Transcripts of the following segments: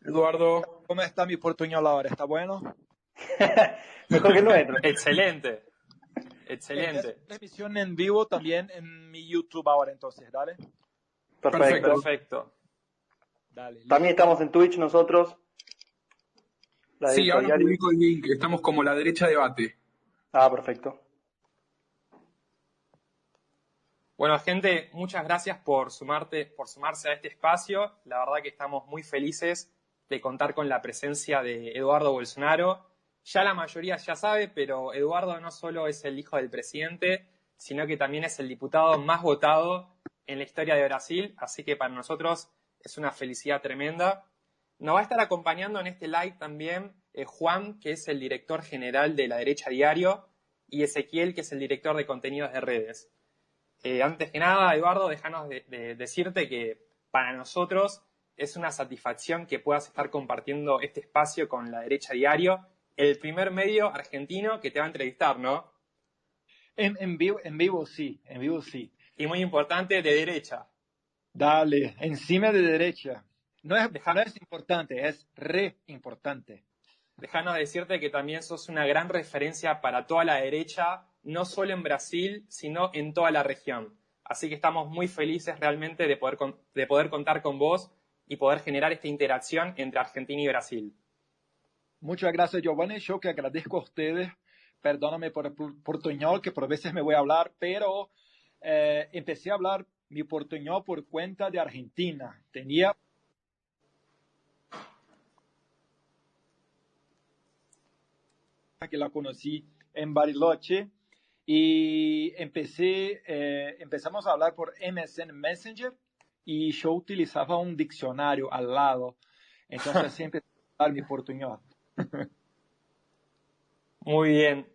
Eduardo, ¿Cómo está mi portuñol ahora? ¿Está bueno? Mejor que el nuestro. excelente, Es excelente. transmisión en vivo también en mi YouTube ahora, entonces, dale. Perfecto. Perfecto. Dale, También listo. estamos en Twitch nosotros, La Sí, Derecha ahora Diario. publico el link. Estamos como La Derecha Debate. Ah, perfecto. Bueno, gente, muchas gracias por sumarse a este espacio. La verdad que estamos muy felices de contar con la presencia de Eduardo Bolsonaro. Ya la mayoría ya sabe, pero Eduardo no solo es el hijo del presidente, sino que también es el diputado más votado en la historia de Brasil, así que para nosotros es una felicidad tremenda. Nos va a estar acompañando en este live también Juan, que es el director general de La Derecha Diario, y Ezequiel, que es el director de contenidos de redes. Antes que nada, Eduardo, déjanos de decirte que para nosotros es una satisfacción que puedas estar compartiendo este espacio con La Derecha Diario, el primer medio argentino que te va a entrevistar, ¿no? En vivo sí, en vivo sí. Y muy importante, de derecha. Dale, encima de derecha. No Deja, es importante, es re importante. Déjanos decirte que también sos una gran referencia para toda la derecha, no solo en Brasil, sino en toda la región. Así que estamos muy felices realmente de poder contar con vos y poder generar esta interacción entre Argentina y Brasil. Muchas gracias, Giovanni. Yo que agradezco a ustedes. Perdóname por el portuñol, que por veces me voy a hablar, pero empecé a hablar mi portuñol por cuenta de Argentina. Tenía que la conocí en Bariloche y empezamos a hablar por MSN Messenger y yo utilizaba un diccionario al lado. Entonces siempre a hablar mi portuñol. Muy bien.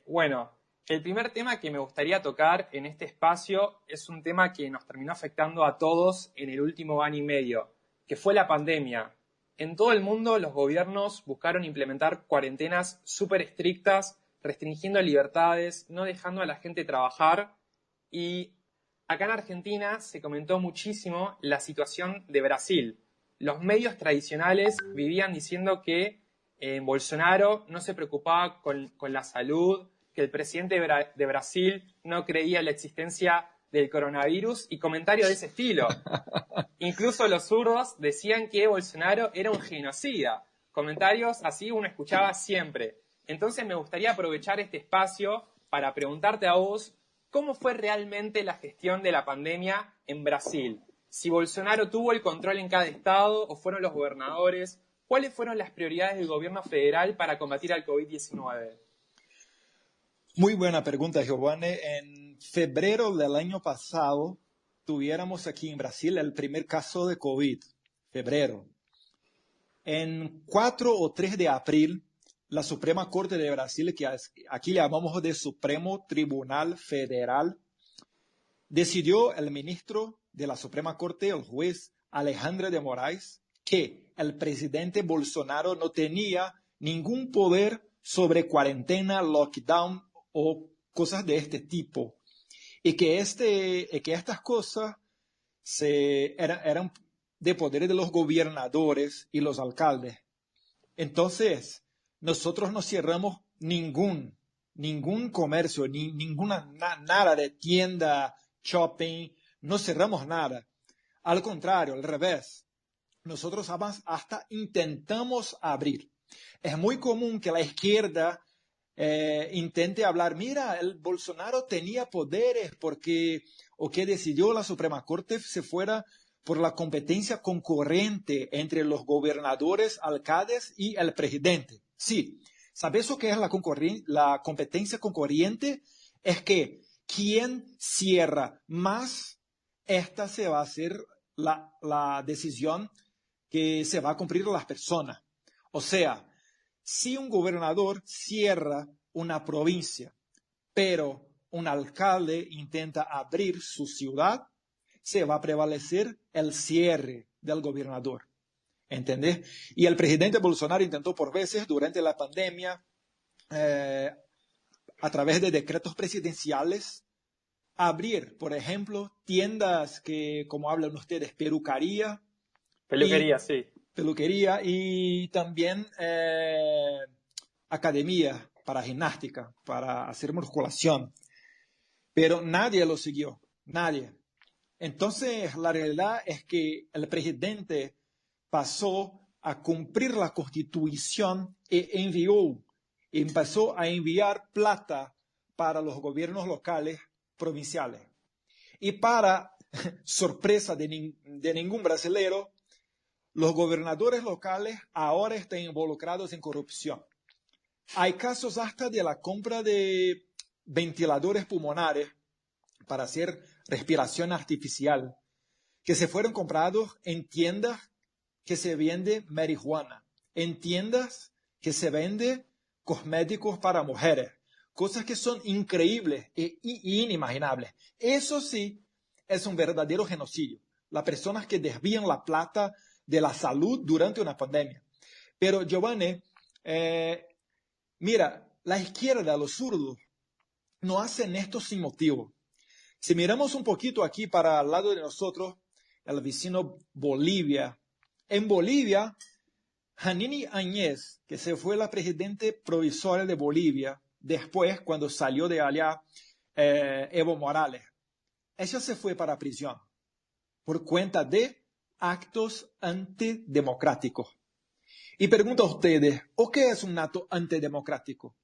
Bueno, el primer tema que me gustaría tocar en este espacio es un tema que nos terminó afectando a todos en el último año y medio, que fue la pandemia. En todo el mundo los gobiernos buscaron implementar cuarentenas súper estrictas, restringiendo libertades, no dejando a la gente trabajar. Y acá en Argentina se comentó muchísimo la situación de Brasil. Los medios tradicionales vivían diciendo que Bolsonaro no se preocupaba con la salud, que el presidente de Brasil no creía en la existencia del coronavirus y comentarios de ese estilo. Incluso los zurdos decían que Bolsonaro era un genocida. Comentarios así uno escuchaba siempre. Entonces me gustaría aprovechar este espacio para preguntarte a vos cómo fue realmente la gestión de la pandemia en Brasil. Si Bolsonaro tuvo el control en cada estado o fueron los gobernadores, ¿cuáles fueron las prioridades del gobierno federal para combatir al COVID-19? Muy buena pregunta, Giovanni. En febrero del año pasado tuviéramos aquí en Brasil el primer caso de COVID. Febrero. En 4 o 3 de abril, la Suprema Corte de Brasil, que aquí llamamos de Supremo Tribunal Federal, decidió el ministro de la Suprema Corte, el juez Alejandro de Moraes, que el presidente Bolsonaro no tenía ningún poder sobre cuarentena, lockdown o cosas de este tipo. Y que estas cosas eran de poder de los gobernadores y los alcaldes. Entonces, nosotros no cerramos ningún comercio, nada de tienda, shopping, no cerramos nada. Al contrario, al revés. Nosotros hasta intentamos abrir. Es muy común que la izquierda intente hablar, mira, el Bolsonaro tenía poderes porque, o que decidió la Suprema Corte se fuera por la competencia concurrente entre los gobernadores, alcaldes y el presidente. Sí, ¿sabes lo que es la competencia concurrente? Es que quien cierra más, esta se va a hacer la decisión que se va a cumplir las personas. O sea, si un gobernador cierra una provincia, pero un alcalde intenta abrir su ciudad, se va a prevalecer el cierre del gobernador. ¿Entendés? Y el presidente Bolsonaro intentó por veces durante la pandemia, a través de decretos presidenciales, abrir, por ejemplo, tiendas que, como hablan ustedes, peluquería, Peluquería, sí. peluquería y también academia para gimnástica, para hacer musculación. Pero nadie lo siguió, nadie. Entonces, la realidad es que el presidente pasó a cumplir la Constitución e empezó a enviar plata para los gobiernos locales, provinciales. Y para sorpresa de ningún brasileño, los gobernadores locales ahora están involucrados en corrupción. Hay casos hasta de la compra de ventiladores pulmonares para hacer respiración artificial, que se fueron comprados en tiendas que se vende marihuana, en tiendas que se vende cosméticos para mujeres, cosas que son increíbles e inimaginables. Eso sí es un verdadero genocidio. Las personas que desvían la plata de la salud durante una pandemia. Pero Giovanni, mira, la izquierda, los zurdos, no hacen esto sin motivo. Si miramos un poquito aquí para el lado de nosotros, el vecino Bolivia. En Bolivia, Janine Áñez, que se fue la presidente provisoria de Bolivia, después, cuando salió de allá Evo Morales, ella se fue para prisión por cuenta de actos antidemocráticos. Y pregunto a ustedes, ¿o qué es un acto antidemocrático?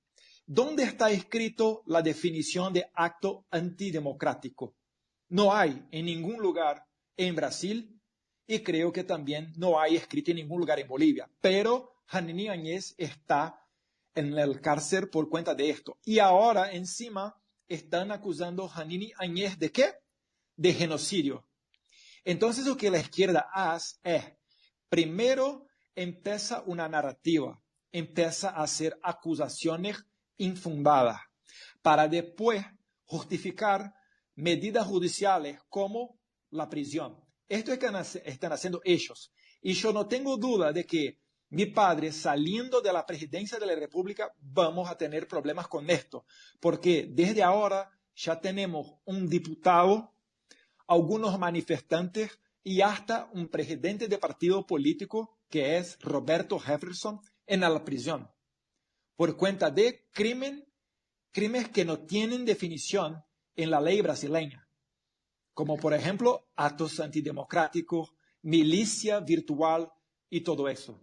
¿Dónde está escrito la definición de acto antidemocrático? No hay en ningún lugar en Brasil y creo que también no hay escrito en ningún lugar en Bolivia. Pero Janine Áñez está en el cárcel por cuenta de esto. Y ahora encima están acusando a Janine Áñez ¿de qué? De genocidio. Entonces lo que la izquierda hace es, primero empieza una narrativa, empieza a hacer acusaciones infundadas, para después justificar medidas judiciales como la prisión. Esto es que están haciendo ellos. Y yo no tengo duda de que mi padre, saliendo de la presidencia de la República, vamos a tener problemas con esto, porque desde ahora ya tenemos un diputado, algunos manifestantes y hasta un presidente de partido político que es Roberto Jefferson en la prisión por cuenta de crímenes que no tienen definición en la ley brasileña, como por ejemplo actos antidemocráticos, milicia virtual y todo eso.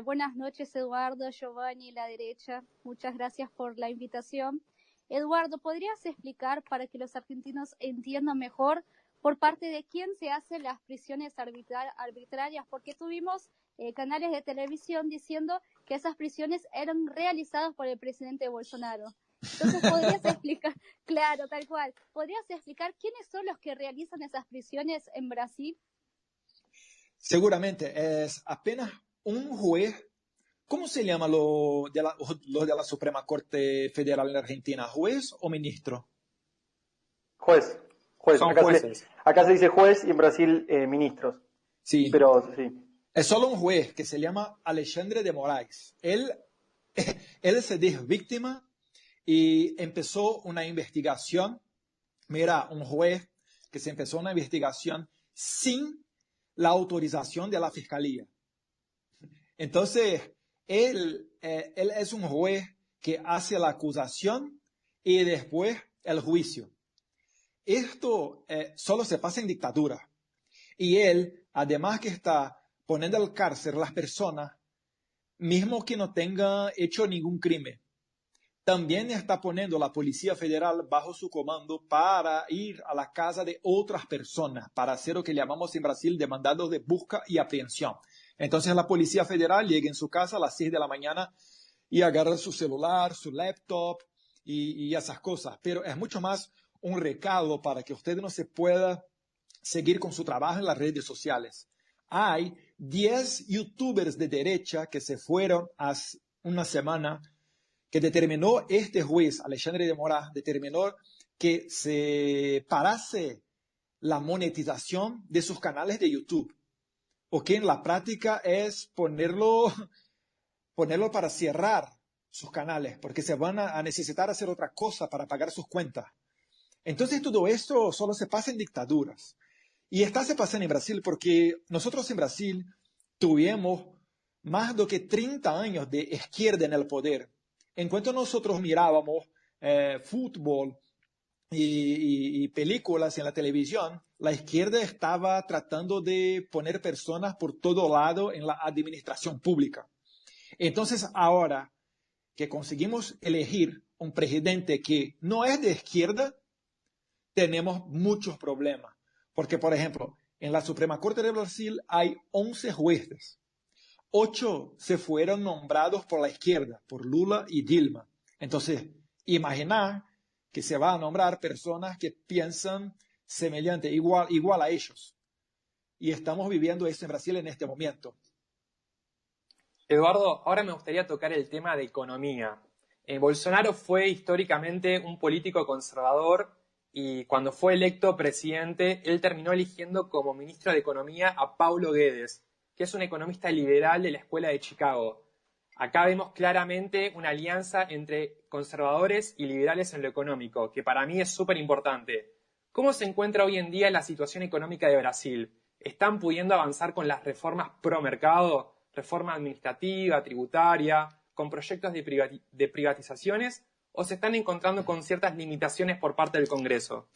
Buenas noches Eduardo, Giovanni, la derecha. Muchas gracias por la invitación. Eduardo, ¿podrías explicar para que los argentinos entiendan mejor por parte de quién se hacen las prisiones arbitrarias? Porque tuvimos canales de televisión diciendo que esas prisiones eran realizadas por el presidente Bolsonaro. Entonces, ¿podrías explicar? Claro, tal cual. ¿Podrías explicar quiénes son los que realizan esas prisiones en Brasil? Seguramente es apenas un juez. ¿Cómo se llama lo de la Suprema Corte Federal en Argentina? ¿Juez o ministro? Juez. Son Acá jueces. acá se dice juez y en Brasil ministros. Sí. Pero sí. Es solo un juez que se llama Alexandre de Moraes. Él se dijo víctima y empezó una investigación. Mira, un juez que se empezó una investigación sin la autorización de la fiscalía. Entonces, él es un juez que hace la acusación y después el juicio. Esto solo se pasa en dictadura. Y él, además que está poniendo al cárcel a las personas, mismo que no tengan hecho ningún crimen, también está poniendo la Policía Federal bajo su comando para ir a la casa de otras personas, para hacer lo que llamamos en Brasil de mandados de busca y aprehensión. Entonces la Policía Federal llega en su casa a las 6 de la mañana y agarra su celular, su laptop y esas cosas. Pero es mucho más un recado para que usted no se pueda seguir con su trabajo en las redes sociales. Hay 10 youtubers de derecha que se fueron hace una semana, que determinó este juez, Alexandre de Moraes, determinó que se parase la monetización de sus canales de YouTube. O que en la práctica es ponerlo para cerrar sus canales, porque se van a necesitar hacer otra cosa para pagar sus cuentas. Entonces todo esto solo se pasa en dictaduras. Y está se pasando en Brasil porque nosotros en Brasil tuvimos más de que 30 años de izquierda en el poder. En cuanto nosotros mirábamos fútbol y películas en la televisión, la izquierda estaba tratando de poner personas por todo lado en la administración pública. Entonces, ahora que conseguimos elegir un presidente que no es de izquierda, tenemos muchos problemas. Porque, por ejemplo, en la Suprema Corte de Brasil hay 11 jueces. 8 se fueron nombrados por la izquierda, por Lula y Dilma. Entonces, imaginar que se va a nombrar personas que piensan semejante, igual a ellos. Y estamos viviendo eso en Brasil en este momento. Eduardo, ahora me gustaría tocar el tema de economía. Bolsonaro fue históricamente un político conservador y cuando fue electo presidente, él terminó eligiendo como ministro de Economía a Paulo Guedes, que es un economista liberal de la Escuela de Chicago. Acá vemos claramente una alianza entre conservadores y liberales en lo económico, que para mí es súper importante. ¿Cómo se encuentra hoy en día la situación económica de Brasil? ¿Están pudiendo avanzar con las reformas pro mercado, reforma administrativa, tributaria, con proyectos de privatizaciones, o se están encontrando con ciertas limitaciones por parte del Congreso?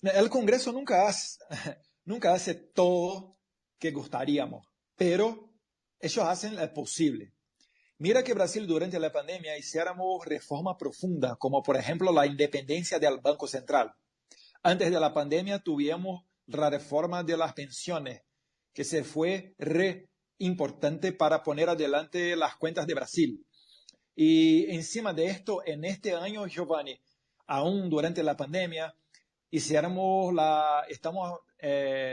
El Congreso nunca hace todo que gustaríamos, pero ellos hacen lo posible. Mira que Brasil durante la pandemia hiciéramos reforma profunda, como por ejemplo la independencia del Banco Central. Antes de la pandemia tuvimos la reforma de las pensiones, que se fue importante para poner adelante las cuentas de Brasil. Y encima de esto, en este año, Giovanni, aún durante la pandemia,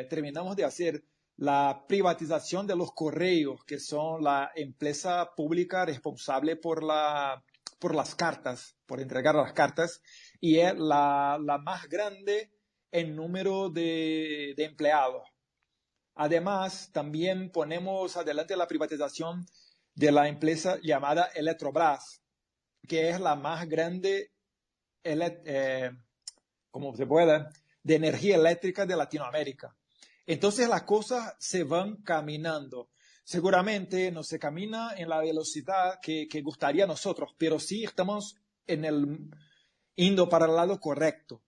terminamos de hacer la privatización de los correos, que son la empresa pública responsable por las cartas, por entregar las cartas, y es la más grande en número de empleados. Además, también ponemos adelante la privatización de la empresa llamada Eletrobras, que es la más grande como se puede, de energía eléctrica de Latinoamérica. Entonces las cosas se van caminando. Seguramente no se camina en la velocidad que gustaría a nosotros, pero sí estamos yendo para el lado correcto.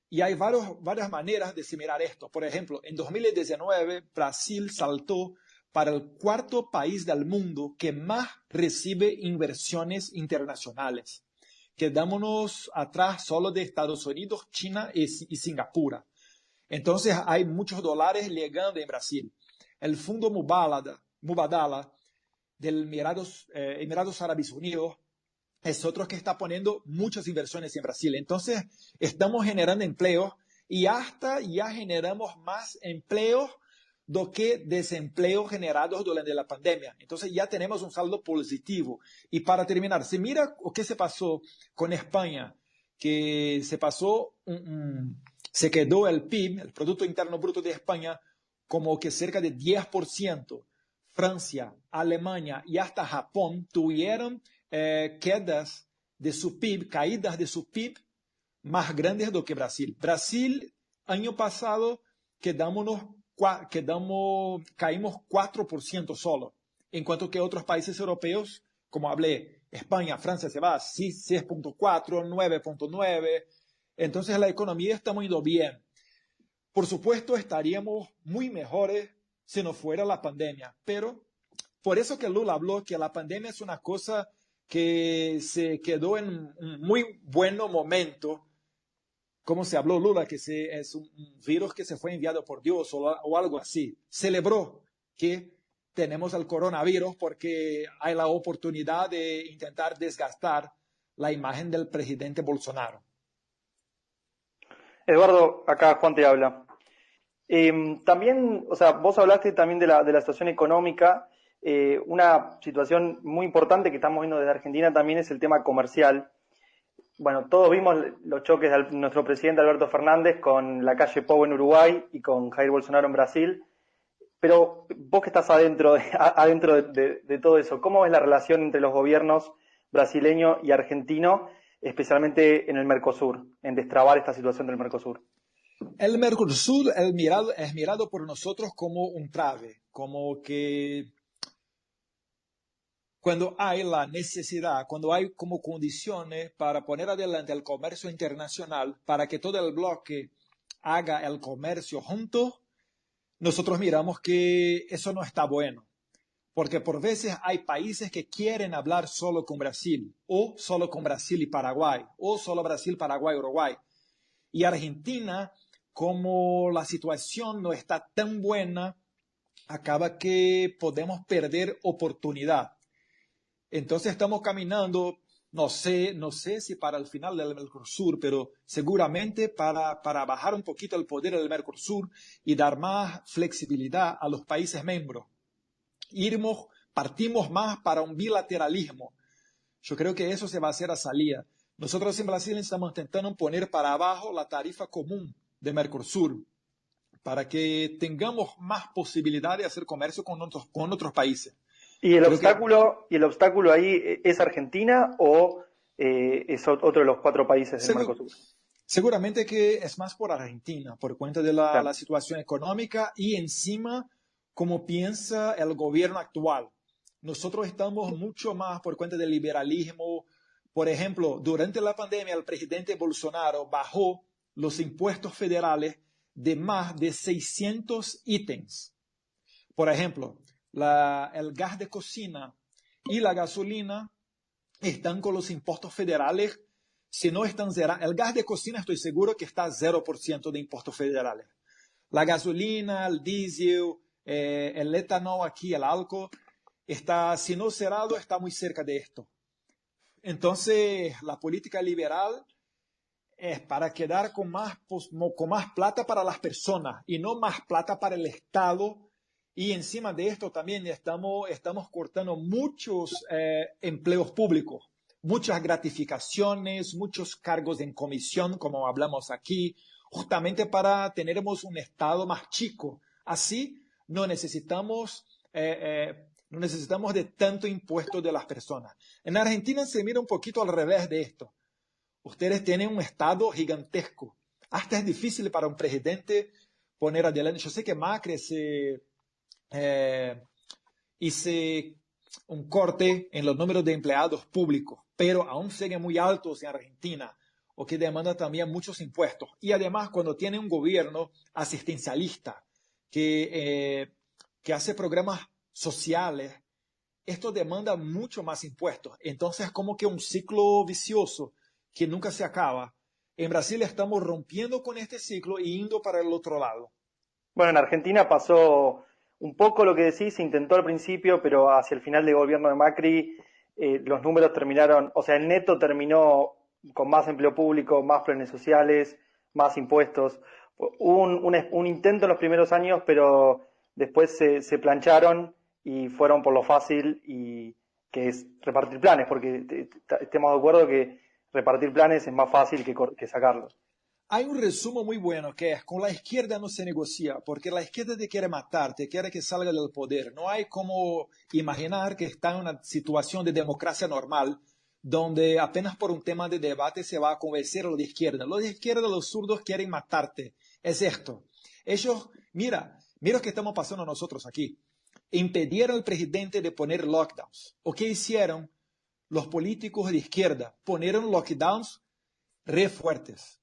Y hay varias maneras de mirar esto. Por ejemplo, en 2019 Brasil saltó para el 4º país del mundo que más recibe inversiones internacionales. Quedámonos atrás solo de Estados Unidos, China y Singapur. Entonces hay muchos dólares llegando en Brasil. El Fundo Mubadala del Emiratos Árabes Unidos es otro que está poniendo muchas inversiones en Brasil. Entonces estamos generando empleo y hasta ya generamos más empleos do que desempleo generados durante la pandemia. Entonces ya tenemos un saldo positivo. Y para terminar, se mira lo que se pasó con España, que se quedó el PIB, el Producto Interno Bruto de España, como que cerca de 10%. Francia, Alemania y hasta Japón tuvieron caídas de su PIB más grandes do que Brasil. Brasil, año pasado, caímos 4% solo, en cuanto que otros países europeos, como hablé, España, Francia se va a 6.4, 9.9. Entonces la economía está yendo bien. Por supuesto, estaríamos muy mejores si no fuera la pandemia, pero por eso que Lula habló que la pandemia es una cosa que se quedó en un muy buen momento. Como se habló Lula, que es un virus que se fue enviado por Dios o algo así. Celebró que tenemos el coronavirus porque hay la oportunidad de intentar desgastar la imagen del presidente Bolsonaro. Eduardo, acá Juan te habla. También, o sea, vos hablaste también de la situación económica. Una situación muy importante que estamos viendo desde Argentina también es el tema comercial. Bueno, todos vimos los choques de nuestro presidente Alberto Fernández con la calle Pou en Uruguay y con Jair Bolsonaro en Brasil. Pero vos que estás adentro de todo eso, ¿cómo es la relación entre los gobiernos brasileño y argentino, especialmente en el Mercosur, en destrabar esta situación del Mercosur? El Mercosur es mirado por nosotros como un trave, como que cuando hay la necesidad, cuando hay como condiciones para poner adelante el comercio internacional, para que todo el bloque haga el comercio juntos, nosotros miramos que eso no está bueno. Porque por veces hay países que quieren hablar solo con Brasil, o solo con Brasil y Paraguay, o solo Brasil, Paraguay, Uruguay. Y Argentina, como la situación no está tan buena, acaba que podemos perder oportunidad. Entonces estamos caminando, no sé si para el final del Mercosur, pero seguramente para bajar un poquito el poder del Mercosur y dar más flexibilidad a los países miembros. Partimos más para un bilateralismo. Yo creo que eso se va a hacer a salida. Nosotros en Brasil estamos intentando poner para abajo la tarifa común de Mercosur para que tengamos más posibilidad de hacer comercio con otros países. ¿Y el Creo obstáculo ahí es Argentina o es otro de los 4 países del que Mercosur? seguramente que es más por Argentina, por cuenta de Claro. la situación económica y encima cómo piensa el gobierno actual. Nosotros estamos mucho más por cuenta del liberalismo. Por ejemplo, durante la pandemia el presidente Bolsonaro bajó los impuestos federales de más de 600 ítems. Por ejemplo, el gas de cocina y la gasolina están con los impuestos federales. Si no están zerados, el gas de cocina estoy seguro que está 0% de impuestos federales. La gasolina, el diésel, el etanol aquí, el alcohol, está, si no cerrado, está muy cerca de esto. Entonces, la política liberal es para quedar con más plata para las personas y no más plata para el Estado. Y encima de esto también estamos cortando muchos empleos públicos, muchas gratificaciones, muchos cargos en comisión, como hablamos aquí, justamente para tener un Estado más chico. Así no necesitamos de tanto impuesto de las personas. En Argentina se mira un poquito al revés de esto. Ustedes tienen un Estado gigantesco. Hasta es difícil para un presidente poner adelante. Yo sé que Macri hizo un corte en los números de empleados públicos, pero aún siguen muy altos en Argentina, o que demanda también muchos impuestos. Y además, cuando tiene un gobierno asistencialista que hace programas sociales, esto demanda mucho más impuestos. Entonces, como que un ciclo vicioso que nunca se acaba. En Brasil estamos rompiendo con este ciclo y yendo para el otro lado. Bueno, en Argentina pasó un poco lo que decís, se intentó al principio, pero hacia el final del gobierno de Macri los números terminaron, o sea, el neto terminó con más empleo público, más planes sociales, más impuestos. Hubo un intento en los primeros años, pero después se plancharon y fueron por lo fácil, y que es repartir planes, porque estemos de acuerdo que repartir planes es más fácil que sacarlos. Hay un resumen muy bueno que es, con la izquierda no se negocia, porque la izquierda te quiere matar, te quiere que salga del poder. No hay como imaginar que está en una situación de democracia normal, donde apenas por un tema de debate se va a convencer a los de izquierda. Los de izquierda, los zurdos quieren matarte. Es esto. Ellos, mira lo que estamos pasando nosotros aquí. Impidieron al presidente de poner lockdowns. ¿O qué hicieron los políticos de izquierda? Ponieron lockdowns re fuertes.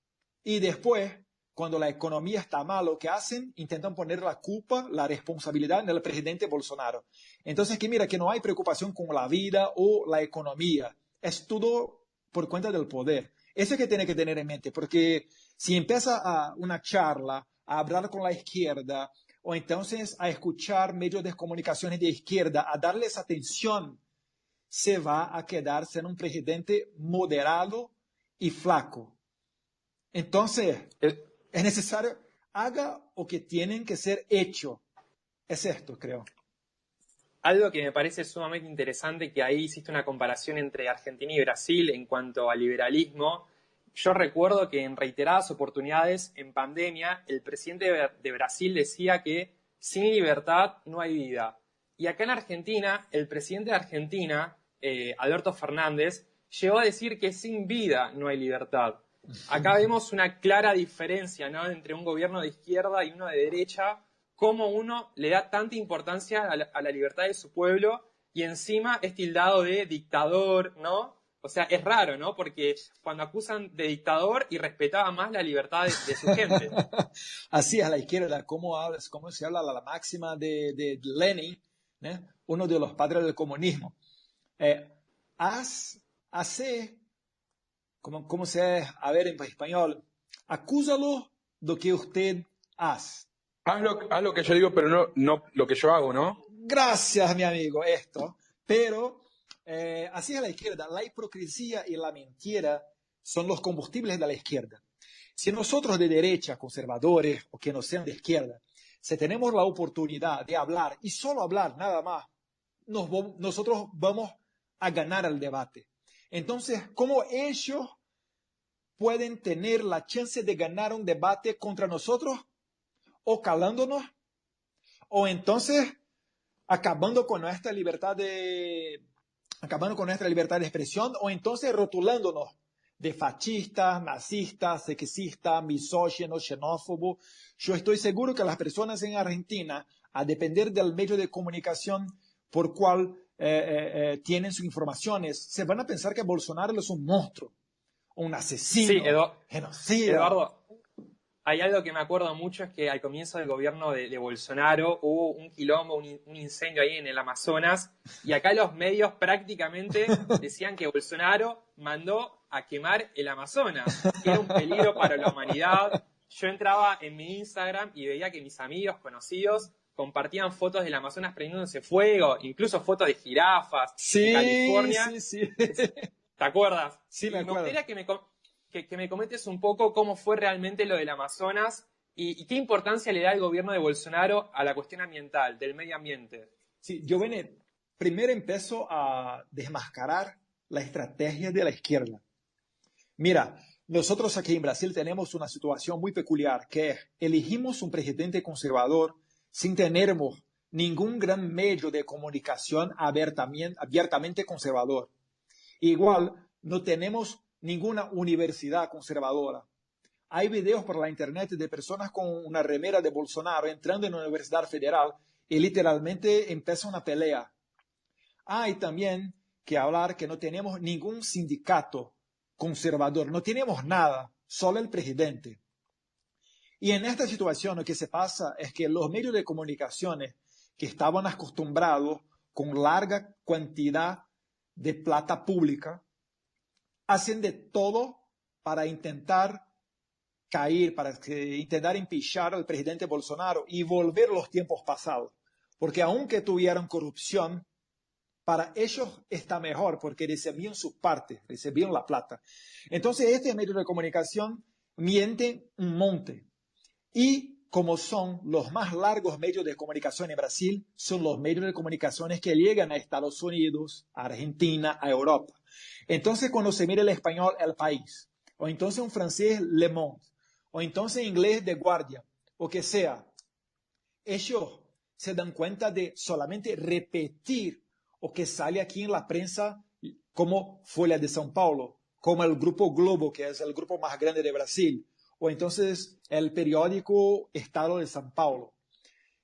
Y después, cuando la economía está mal, lo que hacen, intentan poner la culpa, la responsabilidad en el presidente Bolsonaro. Entonces, que mira, que no hay preocupación con la vida o la economía. Es todo por cuenta del poder. Eso es que tiene que tener en mente, porque si empieza una charla, a hablar con la izquierda, o entonces a escuchar medios de comunicación de izquierda, a darles atención, se va a quedar siendo un presidente moderado y flaco. Entonces, es necesario, haga lo que tienen que ser hecho. Es esto, creo. Algo que me parece sumamente interesante, que ahí hiciste una comparación entre Argentina y Brasil en cuanto al liberalismo. Yo recuerdo que en reiteradas oportunidades en pandemia el presidente de Brasil decía que sin libertad no hay vida. Y acá en Argentina, el presidente de Argentina, Alberto Fernández, llegó a decir que sin vida no hay libertad. Acá vemos una clara diferencia, ¿no?, entre un gobierno de izquierda y uno de derecha, cómo uno le da tanta importancia a la libertad de su pueblo y encima es tildado de dictador, ¿no? O sea, es raro, ¿no? Porque cuando acusan de dictador y respetaba más la libertad de su gente. Así es la izquierda, cómo se habla la máxima de Lenin, ¿no?, uno de los padres del comunismo. Hace, ¿cómo se a ver en español? Acúsalo de que usted hace. Haz lo que yo digo, pero no lo que yo hago, ¿no? Gracias, mi amigo, esto. Pero así es la izquierda. La hipocresía y la mentira son los combustibles de la izquierda. Si nosotros de derecha, conservadores o que no sean de izquierda, si tenemos la oportunidad de hablar y solo hablar nada más, nosotros vamos a ganar el debate. Entonces, ¿cómo ellos pueden tener la chance de ganar un debate contra nosotros? O calándonos, o entonces acabando con nuestra libertad de expresión, o entonces rotulándonos de fascistas, nazistas, sexistas, misóginos, xenófobos. Yo estoy seguro que las personas en Argentina, a depender del medio de comunicación por cual tienen sus informaciones, se van a pensar que Bolsonaro es un monstruo, un asesino, Sí, genocida. Eduardo, hay algo que me acuerdo mucho, es que al comienzo del gobierno de Bolsonaro hubo un quilombo, un incendio ahí en el Amazonas, y acá los medios prácticamente decían que Bolsonaro mandó a quemar el Amazonas, que era un peligro para la humanidad. Yo entraba en mi Instagram y veía que mis amigos conocidos compartían fotos del Amazonas prendiéndose fuego, incluso fotos de jirafas en California. Sí. ¿Te acuerdas? Sí, me acuerdo. Me gustaría que me comentes un poco cómo fue realmente lo del Amazonas y qué importancia le da el gobierno de Bolsonaro a la cuestión ambiental, del medio ambiente. Sí, Giovanni, primero empiezo a desmascarar la estrategia de la izquierda. Mira, nosotros aquí en Brasil tenemos una situación muy peculiar, que es, elegimos un presidente conservador sin tener ningún gran medio de comunicación abiertamente conservador. Igual, no tenemos ninguna universidad conservadora. Hay videos por la internet de personas con una remera de Bolsonaro entrando en una universidad federal y literalmente empieza una pelea. Hay también que hablar que no tenemos ningún sindicato conservador, no tenemos nada, solo el presidente. Y en esta situación lo que se pasa es que los medios de comunicaciones que estaban acostumbrados con larga cantidad de plata pública, hacen de todo para intentar caer, para intentar empichar al presidente Bolsonaro y volver los tiempos pasados. Porque aunque tuvieran corrupción, para ellos está mejor porque recibían sus partes, recibían la plata. Entonces, este medio de comunicación miente un monte. Y como son los más largos medios de comunicación en Brasil, son los medios de comunicaciones que llegan a Estados Unidos, a Argentina, a Europa. Entonces, cuando se mira el español, El País, o entonces un francés, Le Monde, o entonces en inglés, The Guardian, o que sea, ellos se dan cuenta de solamente repetir o que sale aquí en la prensa, como Folha de São Paulo, como el Grupo Globo, que es el grupo más grande de Brasil, o entonces el periódico Estado de São Paulo.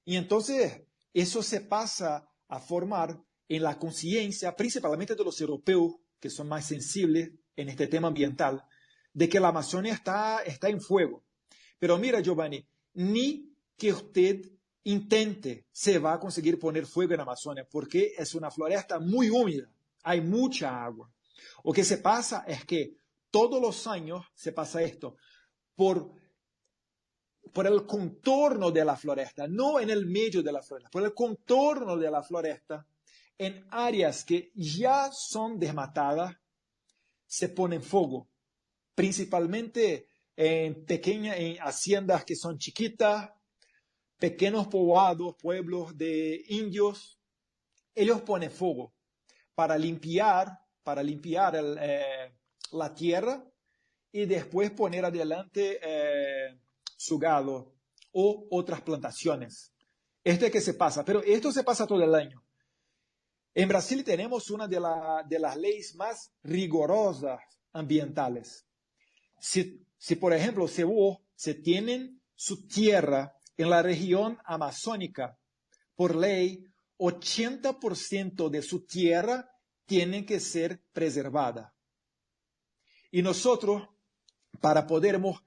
Y entonces eso se pasa a formar en la conciencia, principalmente de los europeos, que son más sensibles en este tema ambiental, de que la Amazonia está en fuego. Pero mira, Giovanni, ni que usted intente se va a conseguir poner fuego en la Amazonia, porque es una floresta muy húmeda, hay mucha agua. Lo que se pasa es que todos los años se pasa esto, por el contorno de la floresta, no en el medio de la floresta, por el contorno de la floresta, en áreas que ya son desmatadas, se pone fuego, principalmente en haciendas que son chiquitas, pequeños povoados, pueblos de indios. Ellos ponen fuego para limpiar la tierra y después poner adelante su gado o otras plantaciones. Esto es que se pasa, pero esto se pasa todo el año. En Brasil tenemos una de las leyes más rigurosas ambientales. si por ejemplo, se tienen su tierra en la región amazónica, por ley, 80% de su tierra tiene que ser preservada. Y nosotros, para podermos,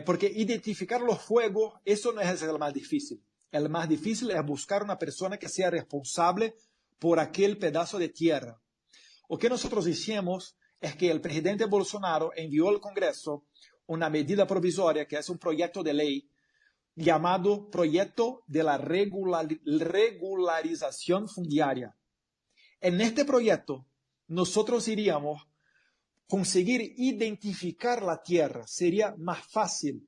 porque identificar los fuegos, eso no es el más difícil. El más difícil es buscar una persona que sea responsable por aquel pedazo de tierra. Lo que nosotros hicimos es que el presidente Bolsonaro envió al Congreso una medida provisoria, que es un proyecto de ley, llamado Proyecto de la Regularización Fundiaria. En este proyecto, nosotros iríamos conseguir identificar la tierra. Sería más fácil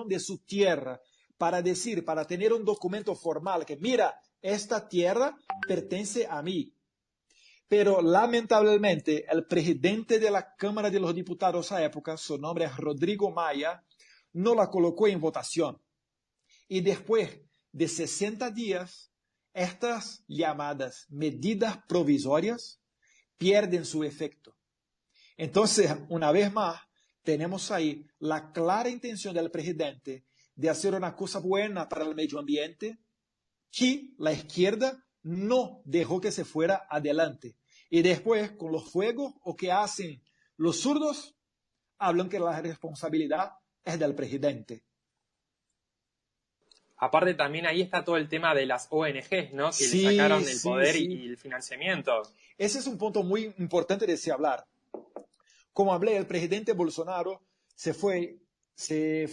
de su tierra para decir, para tener un documento formal que, mira, esta tierra pertenece a mí. Pero lamentablemente el presidente de la Cámara de los Diputados a época, su nombre es Rodrigo Maya, no la colocó en votación. Y después de 60 días, estas llamadas medidas provisorias pierden su efecto. Entonces, una vez más, tenemos ahí la clara intención del presidente de hacer una cosa buena para el medio ambiente que la izquierda no dejó que se fuera adelante. Y después, con los fuegos, o que hacen los zurdos, hablan que la responsabilidad es del presidente. Aparte también ahí está todo el tema de las ONGs, ¿no? Que Sí, le sacaron el sí, poder sí. y el financiamiento. Ese es un punto muy importante de se hablar. Como hablé, el presidente Bolsonaro se fue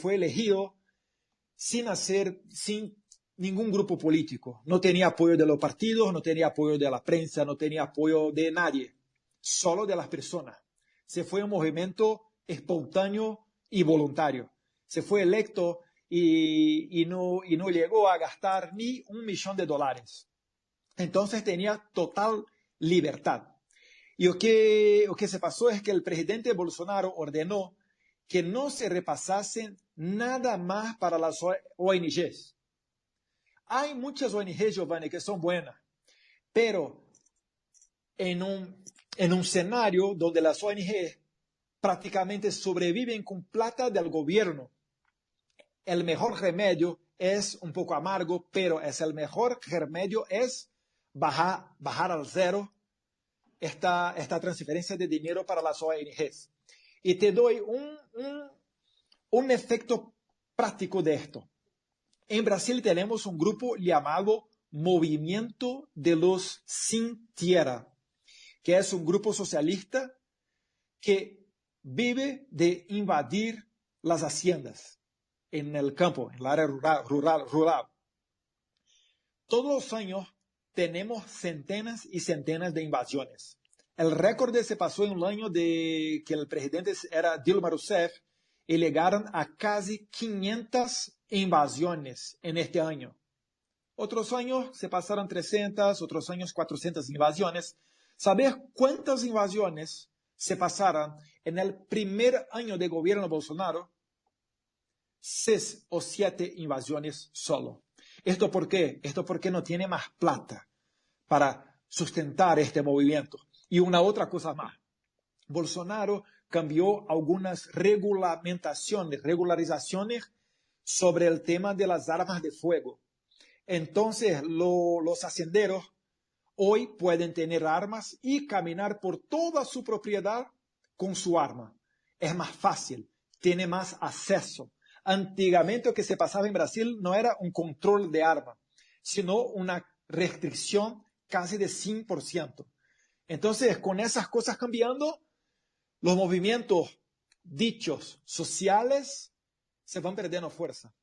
elegido sin ningún grupo político. No tenía apoyo de los partidos, no tenía apoyo de la prensa, no tenía apoyo de nadie, solo de las personas. Se fue un movimiento espontáneo y voluntario. Se fue electo y no llegó a gastar ni $1 millón. Entonces tenía total libertad. Y lo que se pasó es que el presidente Bolsonaro ordenó que no se repasasen nada más para las ONGs. Hay muchas ONGs, Giovanni, que son buenas, pero en un escenario donde las ONGs prácticamente sobreviven con plata del gobierno, el mejor remedio es un poco amargo, pero el mejor remedio es bajar al cero esta transferencia de dinero para las ONGs. Y te doy un efecto práctico de esto. En Brasil tenemos un grupo llamado Movimiento de los Sin Tierra, que es un grupo socialista que vive de invadir las haciendas en el campo, en el área rural. Todos los años tenemos centenas y centenas de invasiones. El récord se pasó en el año de que el presidente era Dilma Rousseff y llegaron a casi 500 invasiones en este año. Otros años se pasaron 300, otros años 400 invasiones. ¿Sabes cuántas invasiones se pasaron en el primer año de gobierno de Bolsonaro? 6 o 7 invasiones solo. ¿Esto por qué? Esto porque no tiene más plata para sustentar este movimiento. Y una otra cosa más. Bolsonaro cambió algunas regularizaciones sobre el tema de las armas de fuego. Entonces, los hacenderos hoy pueden tener armas y caminar por toda su propiedad con su arma. Es más fácil, tiene más acceso. Antiguamente lo que se pasaba en Brasil no era un control de arma, sino una restricción casi de 100%. Entonces, con esas cosas cambiando, los movimientos dichos sociales se van perdiendo fuerza.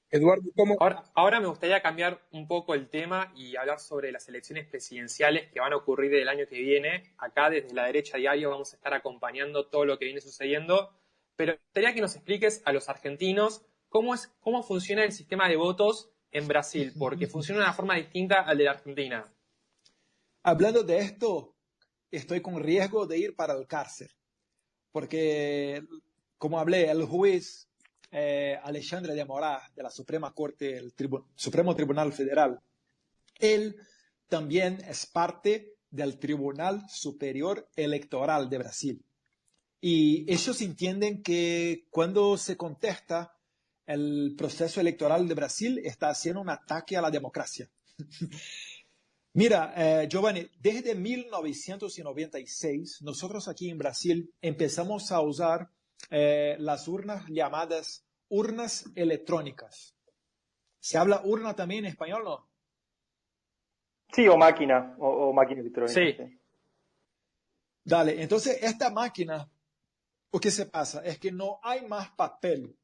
Eduardo, ¿cómo? Ahora me gustaría cambiar un poco el tema y hablar sobre las elecciones presidenciales que van a ocurrir el año que viene. Acá desde La Derecha Diario vamos a estar acompañando todo lo que viene sucediendo, pero me gustaría que nos expliques a los argentinos cómo funciona el sistema de votos en Brasil, porque funciona de una forma distinta al de la Argentina. Hablando de esto, estoy con riesgo de ir para el cárcel, porque, como hablé, el juez Alexandre de Moraes, de la Suprema Corte, el Supremo Tribunal Federal, él también es parte del Tribunal Superior Electoral de Brasil. Y ellos entienden que cuando se contesta el proceso electoral de Brasil, está haciendo un ataque a la democracia. Mira, Giovanni, desde 1996, nosotros aquí en Brasil empezamos a usar las urnas llamadas urnas electrónicas. ¿Se habla urna también en español, no? Sí, o máquina, o máquina electrónica. Sí. Sí. Dale, entonces esta máquina, lo que se pasa es que no hay más papel.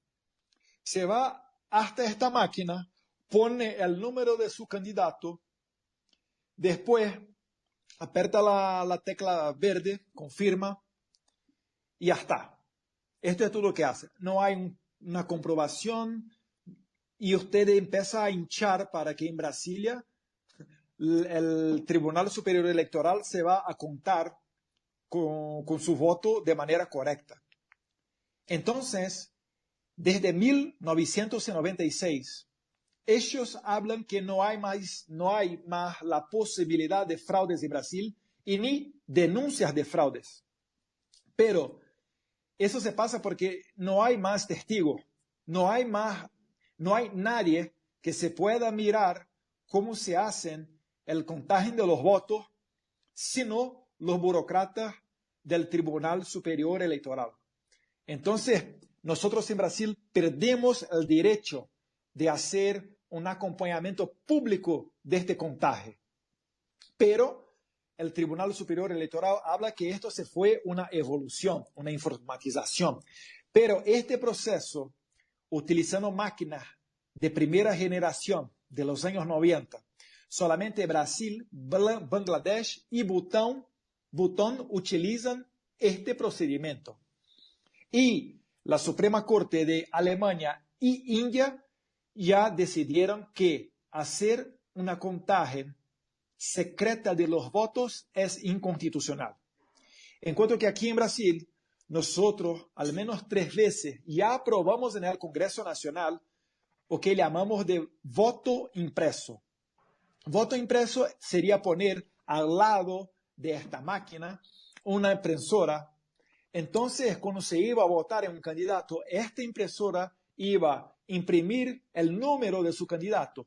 Se va hasta esta máquina, pone el número de su candidato, después aprieta la tecla verde, confirma y ya está. Esto es todo lo que hace. No hay una comprobación y usted empieza a hinchar para que en Brasilia el Tribunal Superior Electoral se va a contar con su voto de manera correcta. Entonces, desde 1996, ellos hablan que no hay más la posibilidad de fraudes en Brasil y ni denuncias de fraudes. Pero eso se pasa porque no hay más testigos, no hay nadie que se pueda mirar cómo se hacen el contagio de los votos, sino los burócratas del Tribunal Superior Electoral. Entonces, nosotros en Brasil perdemos el derecho de hacer un acompañamiento público de este contagio. Pero el Tribunal Superior Electoral habla que esto se fue una evolución, una informatización. Pero este proceso, utilizando máquinas de primera generación de los años 90, solamente Brasil, Bangladesh y Bután utilizan este procedimiento. Y la Suprema Corte de Alemania y India ya decidieron que hacer una contagio secreta de los votos es inconstitucional. En cuanto que aquí en Brasil, nosotros al menos 3 veces ya aprobamos en el Congreso Nacional lo que llamamos de voto impreso. Voto impreso sería poner al lado de esta máquina una impresora. Entonces, cuando se iba a votar en un candidato, esta impresora iba a imprimir el número de su candidato.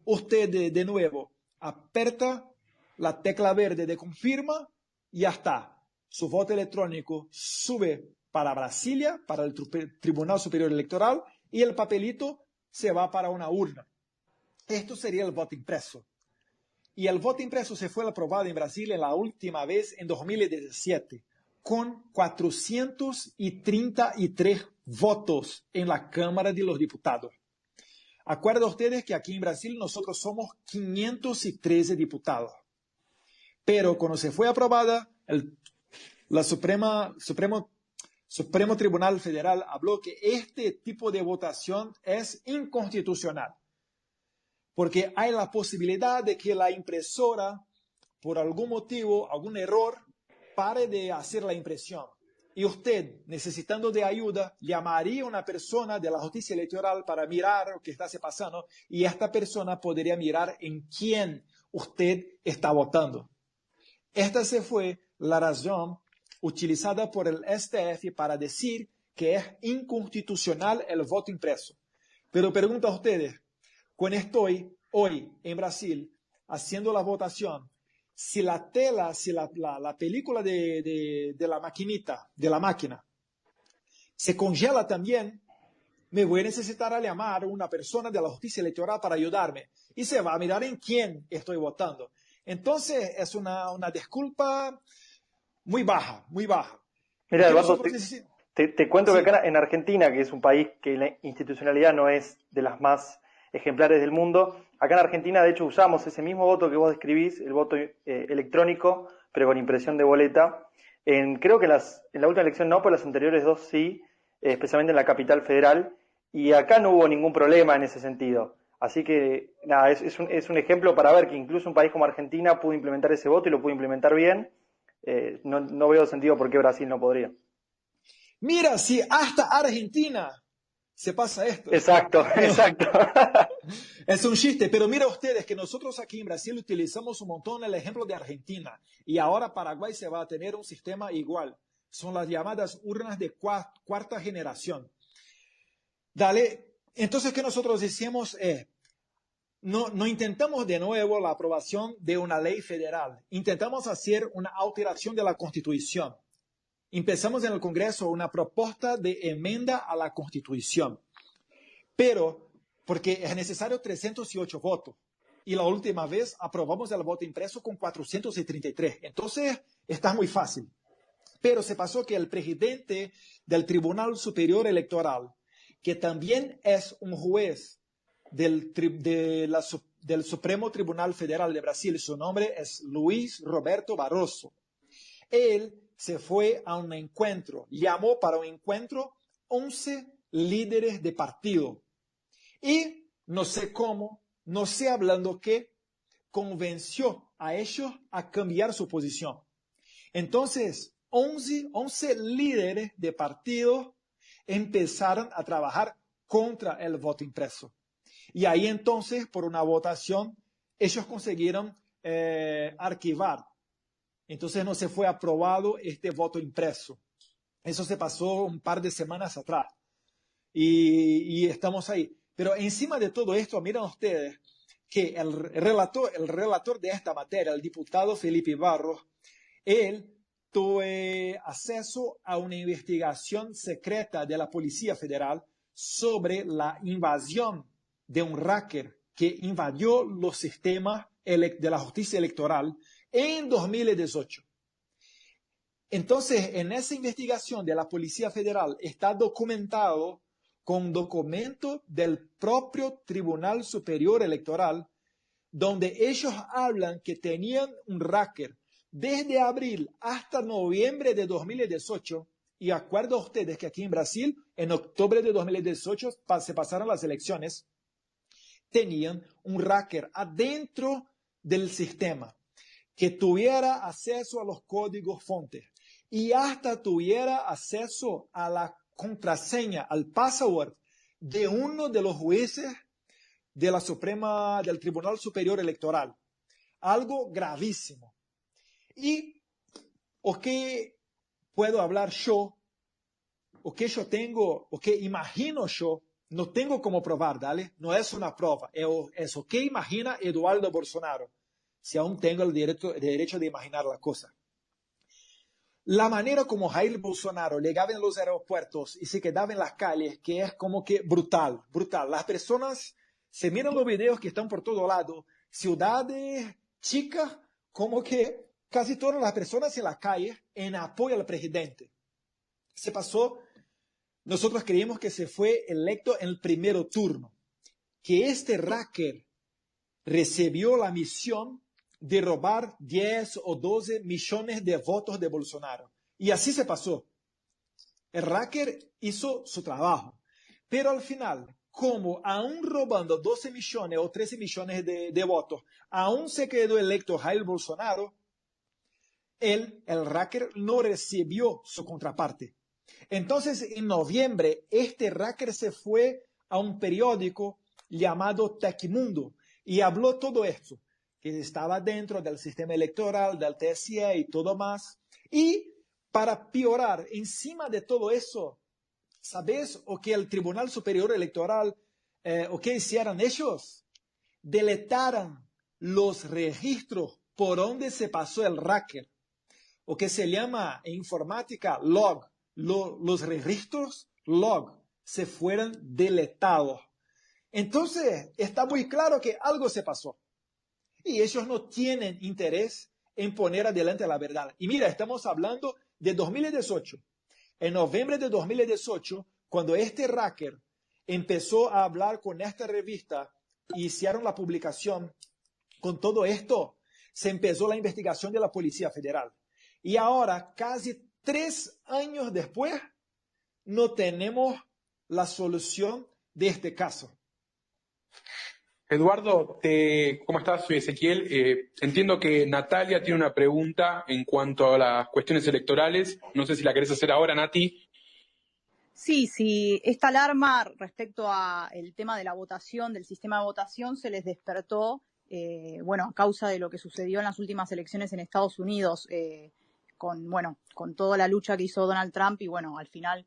Usted de nuevo aprieta la tecla verde de confirma y ya está. Su voto electrónico sube para Brasilia, para el Tribunal Superior Electoral, y el papelito se va para una urna. Esto sería el voto impreso. Y el voto impreso se fue aprobado en Brasil la última vez en 2017, con 433 votos en la Cámara de los Diputados. Acuerdan ustedes que aquí en Brasil nosotros somos 513 diputados. Pero cuando se fue aprobada, la Supremo Tribunal Federal habló que este tipo de votación es inconstitucional. Porque hay la posibilidad de que la impresora, por algún motivo, algún error, pare de hacer la impresión. Y usted, necesitando de ayuda, llamaría a una persona de la justicia electoral para mirar lo que está pasando y esta persona podría mirar en quién usted está votando. Esta se fue la razón utilizada por el STF para decir que es inconstitucional el voto impreso. Pero pregunto a ustedes, cuando estoy hoy en Brasil haciendo la votación, si la película de la maquinita, de la máquina, se congela también, me voy a necesitar llamar a una persona de la justicia electoral para ayudarme. Y se va a mirar en quién estoy votando. Entonces, es una disculpa muy baja, muy baja. Mira, Eduardo, nosotros... te cuento Sí. que acá en Argentina, que es un país que la institucionalidad no es de las más ejemplares del mundo, acá en Argentina de hecho usamos ese mismo voto que vos describís, el voto electrónico, pero con impresión de boleta. Creo que en la última elección no, pero las anteriores 2 sí, especialmente en la capital federal, y acá no hubo ningún problema en ese sentido. Así que nada, es un ejemplo para ver que incluso un país como Argentina pudo implementar ese voto y lo pudo implementar bien. No veo sentido por qué Brasil no podría. Mira, si hasta Argentina se pasa esto. Exacto, exacto. Es un chiste, pero mira ustedes que nosotros aquí en Brasil utilizamos un montón el ejemplo de Argentina y ahora Paraguay se va a tener un sistema igual. Son las llamadas urnas de cuarta generación. Dale, entonces, ¿qué nosotros decimos? No intentamos de nuevo la aprobación de una ley federal. Intentamos hacer una alteración de la Constitución. Empezamos en el Congreso una propuesta de enmienda a la Constitución. Pero, porque es necesario 308 votos. Y la última vez aprobamos el voto impreso con 433. Entonces, está muy fácil. Pero se pasó que el presidente del Tribunal Superior Electoral, que también es un juez del Supremo Tribunal Federal de Brasil, su nombre es Luis Roberto Barroso. Él se fue a un encuentro, llamó para un encuentro 11 líderes de partido. Y no sé cómo, no sé hablando qué, convenció a ellos a cambiar su posición. Entonces, 11 líderes de partido empezaron a trabajar contra el voto impreso. Y ahí entonces, por una votación, ellos consiguieron archivar. Entonces no se fue aprobado este voto impreso. Eso se pasó un par de semanas atrás. Y estamos ahí. Pero encima de todo esto, miren ustedes que el relator de esta materia, el diputado Felipe Barros, él tuvo acceso a una investigación secreta de la Policía Federal sobre la invasión de un hacker que invadió los sistemas de la justicia electoral en 2018. Entonces, en esa investigación de la Policía Federal está documentado con documento del propio Tribunal Superior Electoral, donde ellos hablan que tenían un hacker desde abril hasta noviembre de 2018. Y acuerdo a ustedes que aquí en Brasil, en octubre de 2018, se pasaron las elecciones, tenían un hacker adentro del sistema que tuviera acceso a los códigos fuentes y hasta tuviera acceso a la contraseña, al password de uno de los jueces de del Tribunal Superior Electoral. Algo gravísimo. Y o que puedo hablar yo, o que yo tengo, o que imagino yo, no tengo como probar, ¿dale? No es una prueba, es o que imagina Eduardo Bolsonaro, si aún tengo el derecho de imaginar la cosa. La manera como Jair Bolsonaro llegaba en los aeropuertos y se quedaba en las calles, que es como que brutal, brutal. Las personas se miran los videos que están por todo lado, ciudades chicas, como que casi todas las personas en la calle en apoyo al presidente. Se pasó, nosotros creímos que se fue electo en el primer turno, que este hacker recibió la misión de robar 10 o 12 millones de votos de Bolsonaro. Y así se pasó. El hacker hizo su trabajo. Pero al final, como aún robando 12 millones o 13 millones de votos, aún se quedó electo Jair Bolsonaro, el hacker no recibió su contraparte. Entonces, en noviembre, este hacker se fue a un periódico llamado Tecmundo y habló todo esto, que estaba dentro del sistema electoral, del TSE y todo más. Y para piorar, encima de todo eso, ¿sabes o que el Tribunal Superior Electoral, o que hicieron ellos? Deletaron los registros por donde se pasó el hacker, o que se llama en informática log. Los registros log se fueron deletados. Entonces, está muy claro que algo se pasó. Y ellos no tienen interés en poner adelante la verdad. Y mira, estamos hablando de 2018. En noviembre de 2018, cuando este hacker empezó a hablar con esta revista y hicieron la publicación con todo esto, se empezó la investigación de la Policía Federal. Y ahora, casi 3 años después, no tenemos la solución de este caso. Eduardo, ¿cómo estás? Soy Ezequiel. Entiendo que Natalia tiene una pregunta en cuanto a las cuestiones electorales. No sé si la querés hacer ahora, Nati. Sí, sí, esta alarma respecto a el tema de la votación, del sistema de votación, se les despertó, bueno, a causa de lo que sucedió en las últimas elecciones en Estados Unidos, con toda la lucha que hizo Donald Trump y bueno, al final,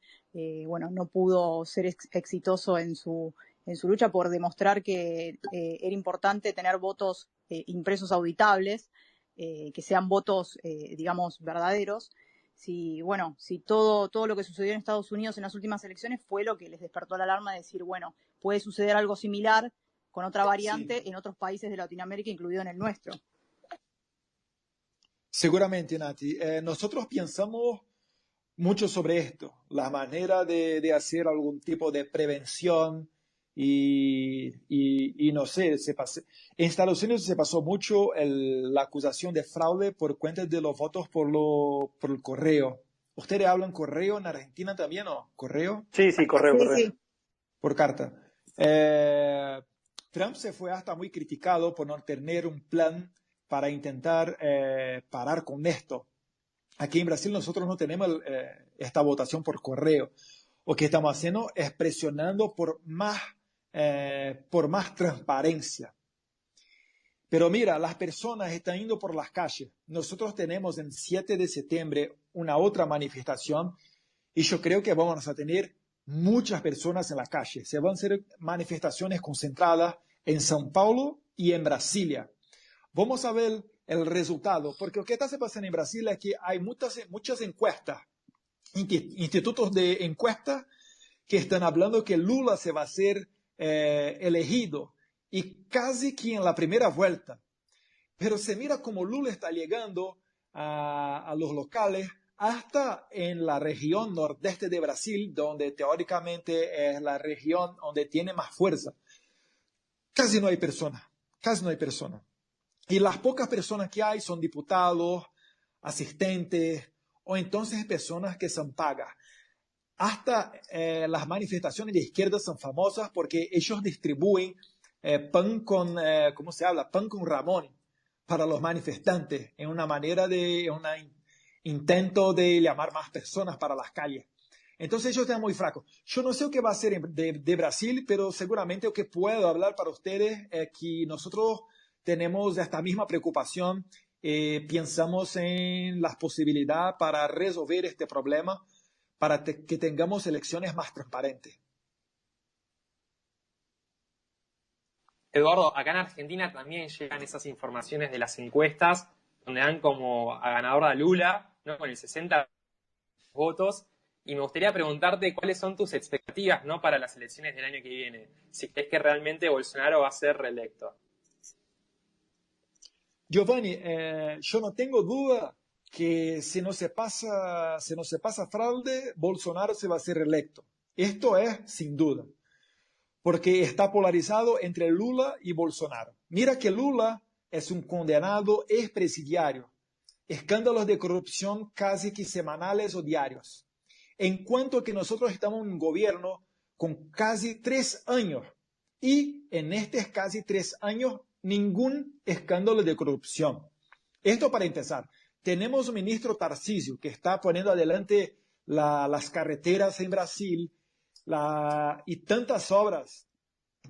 bueno, no pudo ser exitoso en su lucha por demostrar que era importante tener votos impresos auditables, que sean votos, digamos, verdaderos. Si todo lo que sucedió en Estados Unidos en las últimas elecciones fue lo que les despertó la alarma de decir, bueno, puede suceder algo similar con otra variante Sí. en otros países de Latinoamérica, incluido en el nuestro. Seguramente, Nati. Nosotros pensamos mucho sobre esto, la manera de hacer algún tipo de prevención y no sé, en Estados Unidos se pasó mucho la acusación de fraude por cuenta de los votos por el correo. ¿Ustedes hablan correo en Argentina también o correo? Sí, sí, correo, Sí, correo. sí. Por carta. Trump se fue hasta muy criticado por no tener un plan para intentar parar con esto. Aquí en Brasil nosotros no tenemos esta votación por correo. Lo que estamos haciendo es presionando por más transparencia. Pero mira, las personas están yendo por las calles. Nosotros tenemos el 7 de septiembre una otra manifestación y yo creo que vamos a tener muchas personas en la calle. Se van a hacer manifestaciones concentradas en São Paulo y en Brasilia. Vamos a ver el resultado, porque lo que está pasando en Brasil es que hay muchas encuestas, institutos de encuestas que están hablando que Lula se va a ser elegido y casi que en la primera vuelta. Pero se mira como Lula está llegando a los locales hasta en la región nordeste de Brasil, donde teóricamente es la región donde tiene más fuerza. Casi no hay personas, casi no hay personas. Y las pocas personas que hay son diputados, asistentes o entonces personas que son pagas. Hasta las manifestaciones de izquierda son famosas porque ellos distribuyen pan con, ¿cómo se habla? Pan con Ramón para los manifestantes en una manera de un intento de llamar más personas para las calles. Entonces ellos están muy flacos. Yo no sé qué va a ser de Brasil, pero seguramente lo que puedo hablar para ustedes es que nosotros tenemos esta misma preocupación, pensamos en las posibilidades para resolver este problema, para que tengamos elecciones más transparentes. Eduardo, acá en Argentina también llegan esas informaciones de las encuestas, donde dan como a ganador a Lula, ¿no? Con el 60 votos. Y me gustaría preguntarte cuáles son tus expectativas, ¿no? Para las elecciones del año que viene. Si crees que realmente Bolsonaro va a ser reelecto. Giovanni, yo no tengo duda que si no se pasa fraude, Bolsonaro se va a ser reelecto. Esto es sin duda, porque está polarizado entre Lula y Bolsonaro. Mira que Lula es un condenado expresidiario, escándalos de corrupción casi que semanales o diarios. En cuanto que nosotros estamos en un gobierno con casi 3 años y en estos casi 3 años ningún escándalo de corrupción. Esto para empezar. Tenemos un ministro Tarcísio que está poniendo adelante las carreteras en Brasil y tantas obras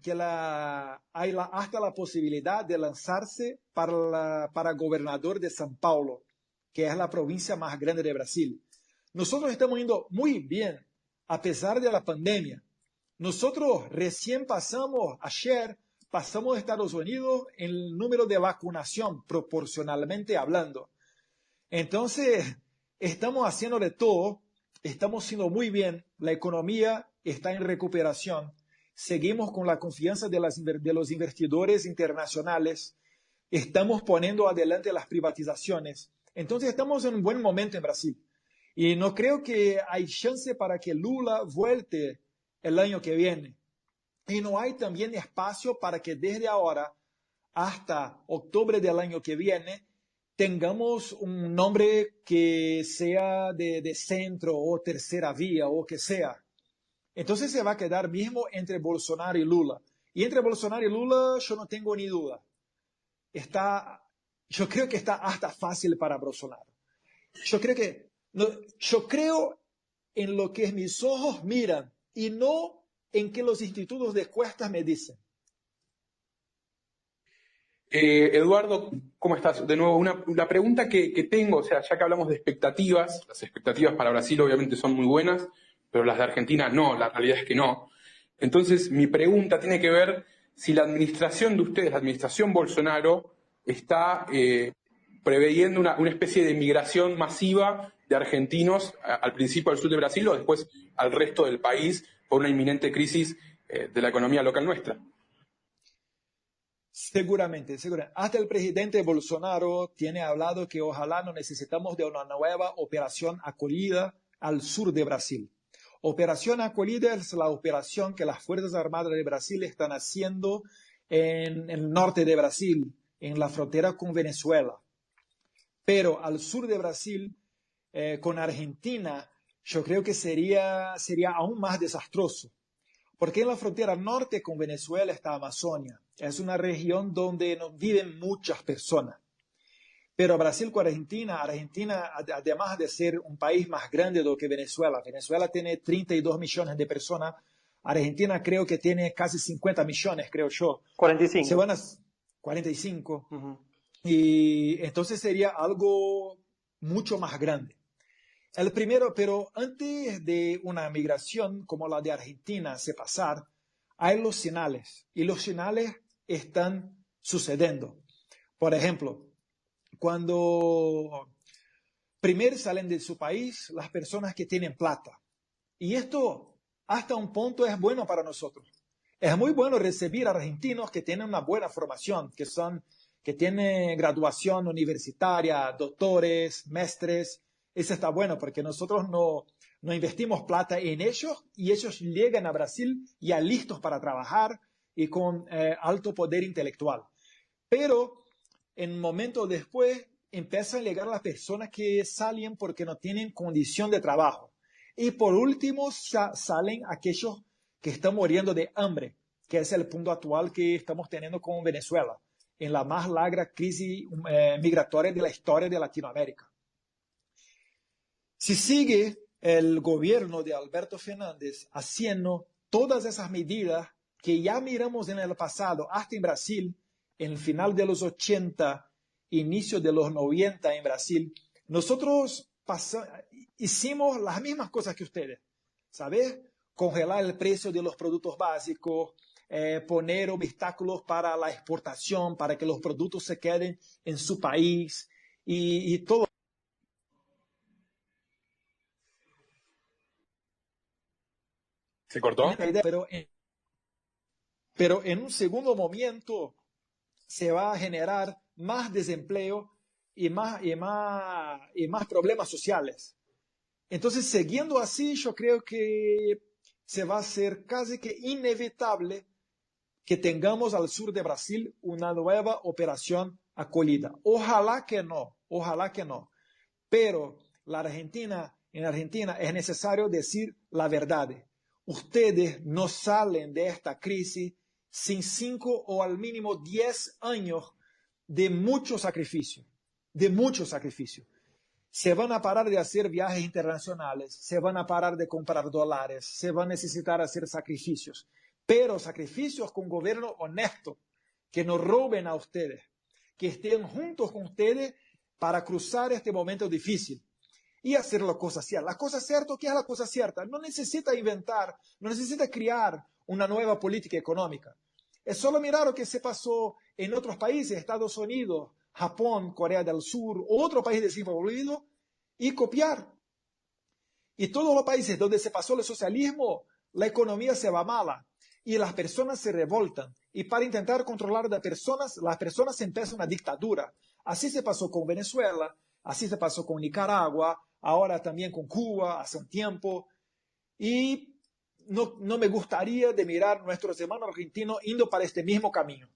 que hay hasta la posibilidad de lanzarse para gobernador de São Paulo, que es la provincia más grande de Brasil. Nosotros estamos yendo muy bien a pesar de la pandemia. Nosotros recién ayer pasamos de Estados Unidos en el número de vacunación, proporcionalmente hablando. Entonces, estamos haciendo de todo, estamos haciendo muy bien, la economía está en recuperación, seguimos con la confianza de los investidores internacionales, estamos poniendo adelante las privatizaciones. Entonces, estamos en un buen momento en Brasil. Y no creo que hay chance para que Lula vuelte el año que viene. Y no hay también espacio para que desde ahora hasta octubre del año que viene tengamos un nombre que sea de centro o tercera vía o que sea. Entonces se va a quedar mismo entre Bolsonaro y Lula. Y entre Bolsonaro y Lula yo no tengo ni duda. Yo creo que está hasta fácil para Bolsonaro. Yo creo en lo que mis ojos miran y no en que los institutos de encuestas me dicen. Eduardo, ¿cómo estás? De nuevo, la pregunta que tengo, o sea, ya que hablamos de expectativas, las expectativas para Brasil obviamente son muy buenas, pero las de Argentina no, la realidad es que no. Entonces, mi pregunta tiene que ver si la administración de ustedes, la administración Bolsonaro, está preveyendo una especie de migración masiva de argentinos al principio al sur de Brasil o después al resto del país por una inminente crisis de la economía local nuestra. Seguramente, seguramente. Hasta el presidente Bolsonaro tiene hablado que ojalá no necesitamos de una nueva operación acogida al sur de Brasil. Operación acogida es la operación que las Fuerzas Armadas de Brasil están haciendo en el norte de Brasil, en la frontera con Venezuela. Pero al sur de Brasil, con Argentina, yo creo que sería aún más desastroso. Porque en la frontera norte con Venezuela está Amazonia. Es una región donde no viven muchas personas. Pero Brasil con Argentina, además de ser un país más grande do que Venezuela, Venezuela tiene 32 millones de personas, Argentina creo que tiene casi 50 millones, creo yo. 45. Se van a 45. Ujú. Y entonces sería algo mucho más grande. El primero, pero antes de una migración como la de Argentina se pasar, hay los señales. Y los señales están sucediendo. Por ejemplo, cuando primero salen de su país las personas que tienen plata. Y esto hasta un punto es bueno para nosotros. Es muy bueno recibir argentinos que tienen una buena formación, que tienen graduación universitaria, doctores, maestres. Eso está bueno porque nosotros no investimos plata en ellos y ellos llegan a Brasil ya listos para trabajar y con alto poder intelectual. Pero en momentos después empiezan a llegar las personas que salen porque no tienen condición de trabajo. Y por último salen aquellos que están muriendo de hambre, que es el punto actual que estamos teniendo con Venezuela, en la más larga crisis migratoria de la historia de Latinoamérica. Si sigue el gobierno de Alberto Fernández haciendo todas esas medidas que ya miramos en el pasado, hasta en Brasil, en el final de los 80, inicio de los 90 en Brasil, nosotros hicimos las mismas cosas que ustedes, ¿sabes? Congelar el precio de los productos básicos, poner obstáculos para la exportación, para que los productos se queden en su país y todo. ¿Se cortó? Pero en un segundo momento se va a generar más desempleo y más problemas sociales. Entonces, siguiendo así, yo creo que se va a hacer casi que inevitable que tengamos al sur de Brasil una nueva operación acogida. Ojalá que no. Pero en Argentina es necesario decir la verdad. Ustedes no salen de esta crisis sin 5 o al mínimo 10 años de mucho sacrificio. Se van a parar de hacer viajes internacionales, se van a parar de comprar dólares, se van a necesitar hacer sacrificios, pero sacrificios con gobierno honesto, que no roben a ustedes, que estén juntos con ustedes para cruzar este momento difícil y hacer la cosa cierta. La cosa cierta, ¿qué es la cosa cierta? No necesita inventar, no necesita crear una nueva política económica. Es solo mirar lo que se pasó en otros países, Estados Unidos, Japón, Corea del Sur, otro país desenvolvido, y copiar. Y todos los países donde se pasó el socialismo, la economía se va mala y las personas se revoltan. Y para intentar controlar las personas empiezan una dictadura. Así se pasó con Venezuela, así se pasó con Nicaragua, ahora también con Cuba hace un tiempo. Y no me gustaría de mirar a nuestros hermanos argentinos yendo para este mismo camino.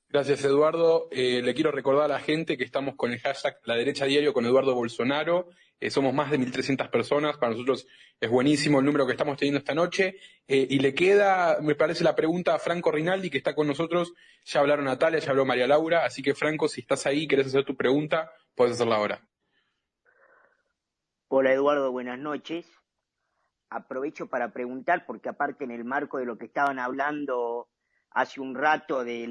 Gracias, Eduardo. Le quiero recordar a la gente que estamos con el hashtag La Derecha Diario con Eduardo Bolsonaro. Somos más de 1.300 personas. Para nosotros es buenísimo el número que estamos teniendo esta noche. Y le queda, me parece, la pregunta a Franco Rinaldi, que está con nosotros. Ya hablaron Natalia, ya habló María Laura. Así que, Franco, si estás ahí y querés hacer tu pregunta, puedes hacerla ahora. Hola Eduardo, buenas noches. Aprovecho para preguntar, porque aparte en el marco de lo que estaban hablando hace un rato del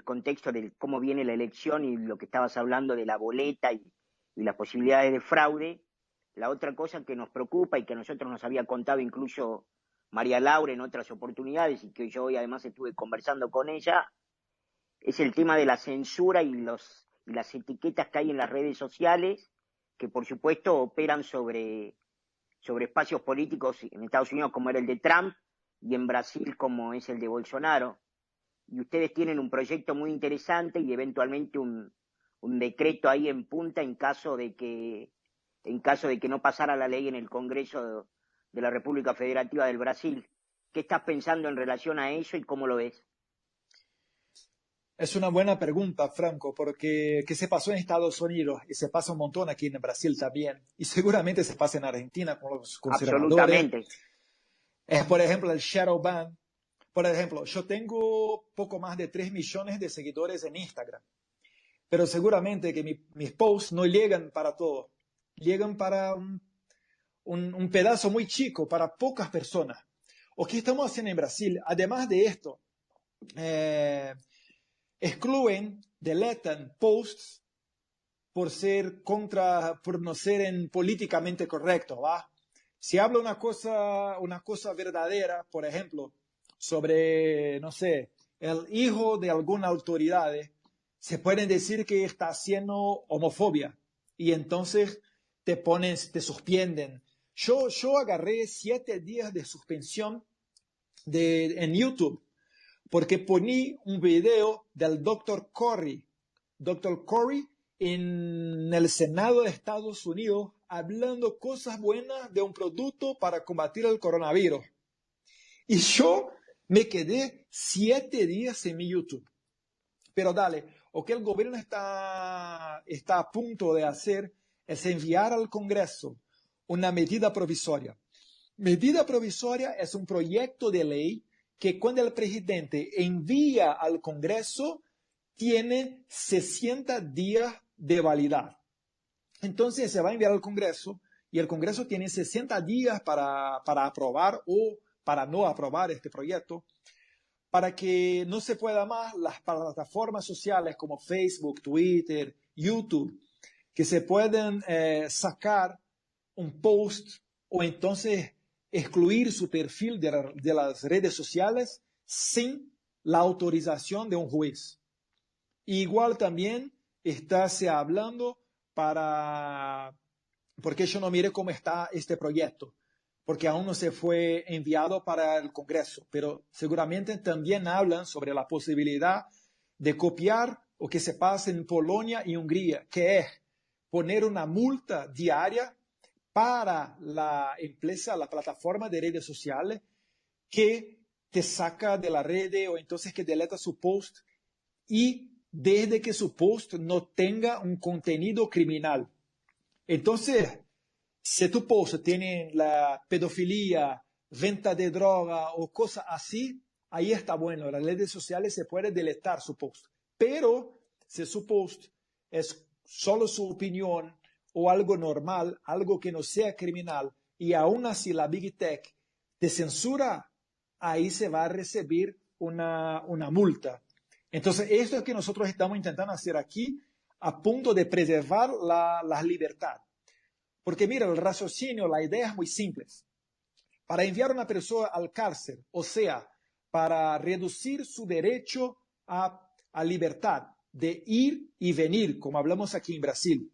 contexto de cómo viene la elección y lo que estabas hablando de la boleta y las posibilidades de fraude, la otra cosa que nos preocupa y que a nosotros nos había contado incluso María Laura en otras oportunidades y que yo hoy además estuve conversando con ella, es el tema de la censura y las etiquetas que hay en las redes sociales, que por supuesto operan sobre espacios políticos en Estados Unidos como era el de Trump y en Brasil como es el de Bolsonaro. Y ustedes tienen un proyecto muy interesante y eventualmente un decreto ahí en punta en caso de que no pasara la ley en el Congreso de la República Federativa del Brasil. ¿Qué estás pensando en relación a eso y cómo lo ves? Es una buena pregunta, Franco, porque que se pasó en Estados Unidos y se pasa un montón aquí en Brasil también, y seguramente se pasa en Argentina con los conservadores. Absolutamente. Es, por ejemplo, el shadow ban. Por ejemplo, yo tengo poco más de 3 millones de seguidores en Instagram, pero seguramente que mis posts no llegan para todo, llegan para un pedazo muy chico, para pocas personas. O que estamos haciendo en Brasil, además de esto, excluyen, deletan posts por no ser políticamente correcto, ¿va? Si habla una cosa verdadera, por ejemplo, sobre, no sé, el hijo de alguna autoridad, se pueden decir que está haciendo homofobia y entonces te suspenden. Yo agarré 7 días de suspensión en YouTube porque poní un video del Dr. Corey en el Senado de Estados Unidos hablando cosas buenas de un producto para combatir el coronavirus. Y yo me quedé 7 días en mi YouTube. Pero dale, lo que el gobierno está a punto de hacer es enviar al Congreso una medida provisoria. Medida provisoria es un proyecto de ley que cuando el presidente envía al Congreso tiene 60 días de validad. Entonces se va a enviar al Congreso y el Congreso tiene 60 días para aprobar o para no aprobar este proyecto, para que no se pueda más las plataformas sociales como Facebook, Twitter, YouTube, que se pueden sacar un post o entonces excluir su perfil de las redes sociales sin la autorización de un juez. Igual también se hablando porque yo no mire cómo está este proyecto, porque aún no se fue enviado para el Congreso, pero seguramente también hablan sobre la posibilidad de copiar lo que se pasa en Polonia y Hungría, que es poner una multa diaria para la empresa, la plataforma de redes sociales, que te saca de la red o entonces que deleta su post y desde que su post no tenga un contenido criminal. Entonces, si tu post tiene la pedofilia, venta de droga o cosas así, ahí está bueno. Las redes sociales se puede deletar su post. Pero si su post es solo su opinión o algo normal, algo que no sea criminal, y aún así la Big Tech te censura, ahí se va a recibir una multa. Entonces, esto es que nosotros estamos intentando hacer aquí a punto de preservar la libertad. Porque mira, el raciocinio, la idea es muy simple. Para enviar a una persona al cárcel, o sea, para reducir su derecho a libertad de ir y venir, como hablamos aquí en Brasil,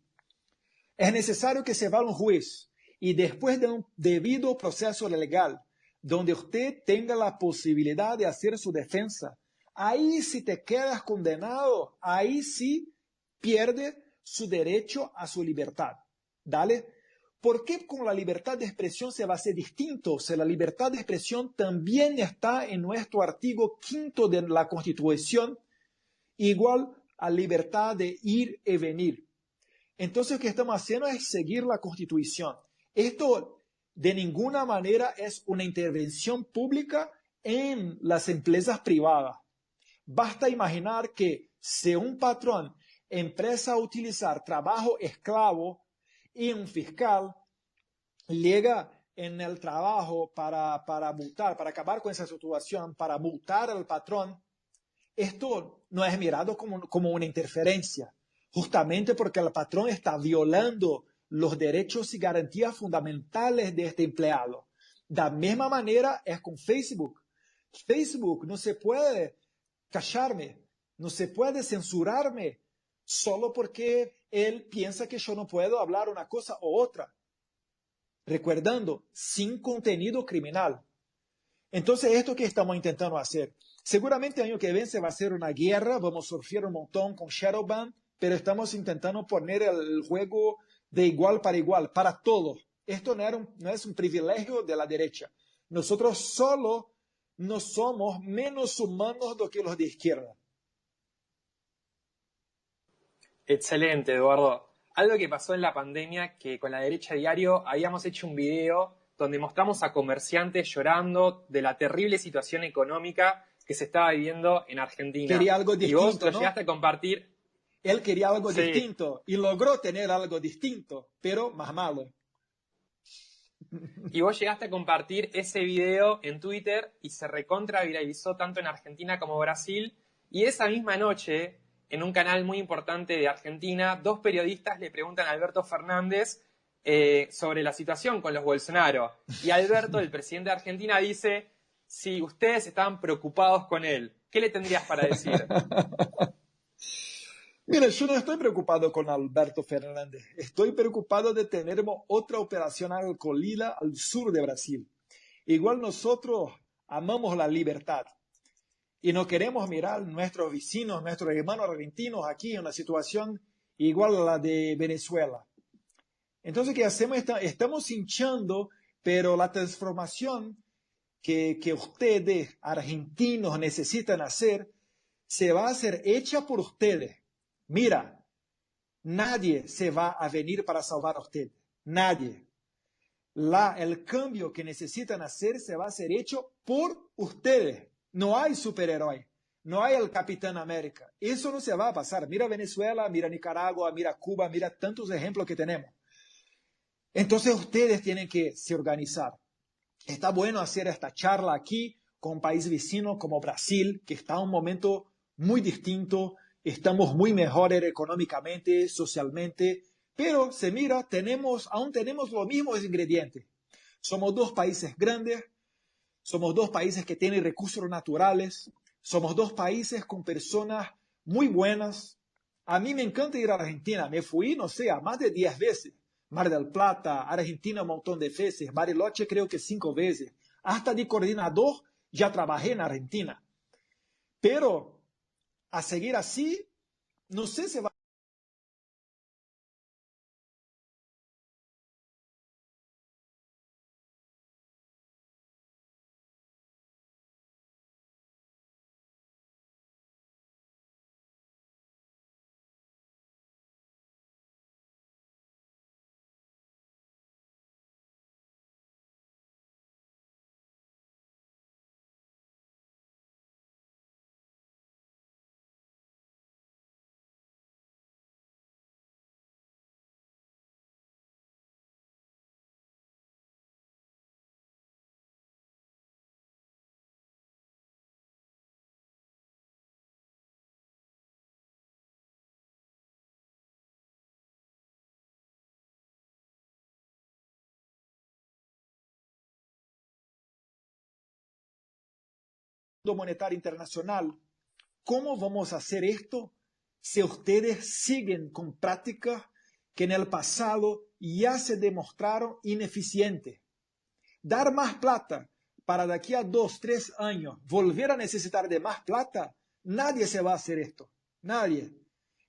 es necesario que se vaya a un juez y después de un debido proceso legal, donde usted tenga la posibilidad de hacer su defensa, ahí si te quedas condenado, ahí sí pierde su derecho a su libertad. ¿Dale? ¿Por qué con la libertad de expresión se va a hacer distinto? Si la libertad de expresión también está en nuestro artículo 5 de la Constitución, igual a libertad de ir y venir. Entonces, lo que estamos haciendo es seguir la Constitución. Esto de ninguna manera es una intervención pública en las empresas privadas. Basta imaginar que si un patrón empieza a utilizar trabajo esclavo y un fiscal llega en el trabajo para multar, para acabar con esa situación, para multar al patrón, esto no es mirado como una interferencia, justamente porque el patrón está violando los derechos y garantías fundamentales de este empleado. De la misma manera es con Facebook. Facebook no se puede callarme, no se puede censurarme solo porque él piensa que yo no puedo hablar una cosa u otra. Recordando, sin contenido criminal. Entonces, esto que estamos intentando hacer. Seguramente el año que viene se va a hacer una guerra, vamos a surfear un montón con Shadowban, pero estamos intentando poner el juego de igual para todos. Esto no es un privilegio de la derecha. Nosotros solo no somos menos humanos do que los de izquierda. Excelente, Eduardo. Algo que pasó en la pandemia, que con la derecha diario habíamos hecho un video donde mostramos a comerciantes llorando de la terrible situación económica que se estaba viviendo en Argentina. Quería algo distinto, y vos lo ¿no? llegaste a compartir. Él quería algo Sí. distinto y logró tener algo distinto, pero más malo. Y vos llegaste a compartir ese video en Twitter y se recontra viralizó tanto en Argentina como Brasil. Y esa misma noche, en un canal muy importante de Argentina, 2 periodistas le preguntan a Alberto Fernández sobre la situación con los Bolsonaro. Y Alberto, el presidente de Argentina, dice, si ustedes estaban preocupados con él, ¿qué le tendrías para decir? Mira, yo no estoy preocupado con Alberto Fernández. Estoy preocupado de tener otra operación alcoholila al sur de Brasil. Igual nosotros amamos la libertad y no queremos mirar a nuestros vecinos, nuestros hermanos argentinos aquí en una situación igual a la de Venezuela. Entonces, ¿qué hacemos? Estamos hinchando, pero la transformación que ustedes, argentinos, necesitan hacer, se va a hacer hecha por ustedes. Mira, nadie se va a venir para salvar a ustedes. Nadie. El cambio que necesitan hacer se va a hacer hecho por ustedes. No hay superhéroe. No hay el Capitán América. Eso no se va a pasar. Mira Venezuela, mira Nicaragua, mira Cuba, mira tantos ejemplos que tenemos. Entonces ustedes tienen que se organizar. Está bueno hacer esta charla aquí con un país vecino como Brasil, que está en un momento muy distinto. Estamos muy mejores económicamente, socialmente, pero se mira, aún tenemos los mismos ingredientes. Somos 2 países grandes, somos 2 países que tienen recursos naturales, somos 2 países con personas muy buenas. A mí me encanta ir a Argentina, me fui, no sé, a más de 10 veces. Mar del Plata, Argentina un montón de veces, Bariloche creo que 5 veces. Hasta de coordinador ya trabajé en Argentina. Pero a seguir así, no sé si va. Monetario Internacional. ¿Cómo vamos a hacer esto si ustedes siguen con prácticas que en el pasado ya se demostraron ineficientes? Dar más plata para de aquí a 2, 3 años volver a necesitar de más plata, nadie se va a hacer esto. Nadie.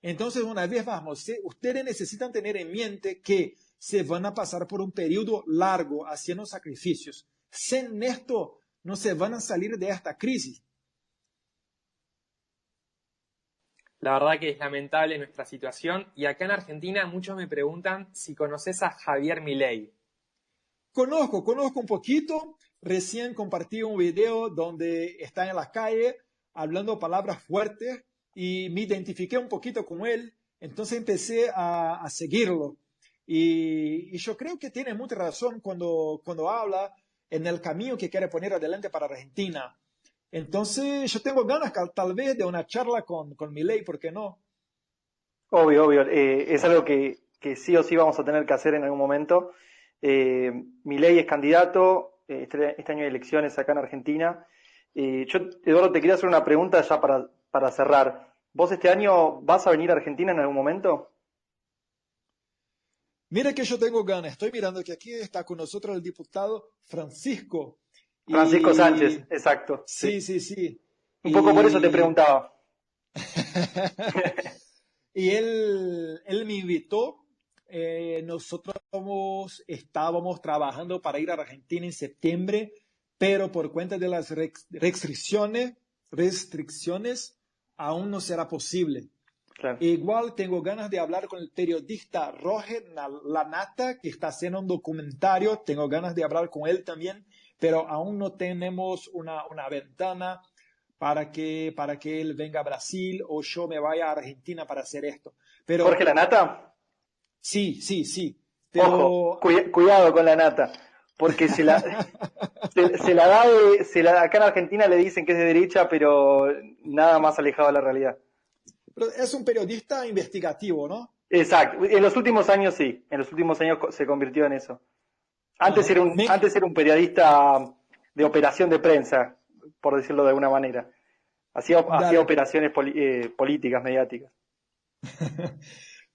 Entonces, una vez más, ustedes necesitan tener en mente que se van a pasar por un periodo largo haciendo sacrificios. Sin esto, no se van a salir de esta crisis. La verdad que es lamentable nuestra situación y acá en Argentina muchos me preguntan si conoces a Javier Milei. Conozco un poquito. Recién compartí un video donde está en la calle hablando palabras fuertes y me identifiqué un poquito con él. Entonces empecé a seguirlo. Y yo creo que tiene mucha razón cuando habla en el camino que quiere poner adelante para Argentina. Entonces, yo tengo ganas tal vez de una charla con Milei, ¿por qué no? Obvio, obvio. Es algo que sí o sí vamos a tener que hacer en algún momento. Milei es candidato, este año hay elecciones acá en Argentina. Yo, Eduardo, te quería hacer una pregunta ya para cerrar. ¿Vos este año vas a venir a Argentina en algún momento? Mira que yo tengo ganas. Estoy mirando que aquí está con nosotros el diputado Francisco. Francisco Sánchez, exacto. Sí, sí, sí. Un poco por eso te preguntaba. Y él me invitó. Nosotros estábamos trabajando para ir a Argentina en septiembre, pero por cuenta de las restricciones aún no será posible. Claro. Igual tengo ganas de hablar con el periodista Roger Lanata, que está haciendo un documentario. Tengo ganas de hablar con él también, pero aún no tenemos una ventana para que él venga a Brasil o yo me vaya a Argentina para hacer esto. Pero, ¿Jorge Lanata? Sí, sí, sí. Pero... Ojo, cuidado con Lanata, porque se la da acá en Argentina le dicen que es de derecha, pero nada más alejado de la realidad. Pero es un periodista investigativo, ¿no? Exacto. En los últimos años sí. En los últimos años se convirtió en eso. Antes era un periodista de operación de prensa, por decirlo de alguna manera. Hacía operaciones políticas, mediáticas.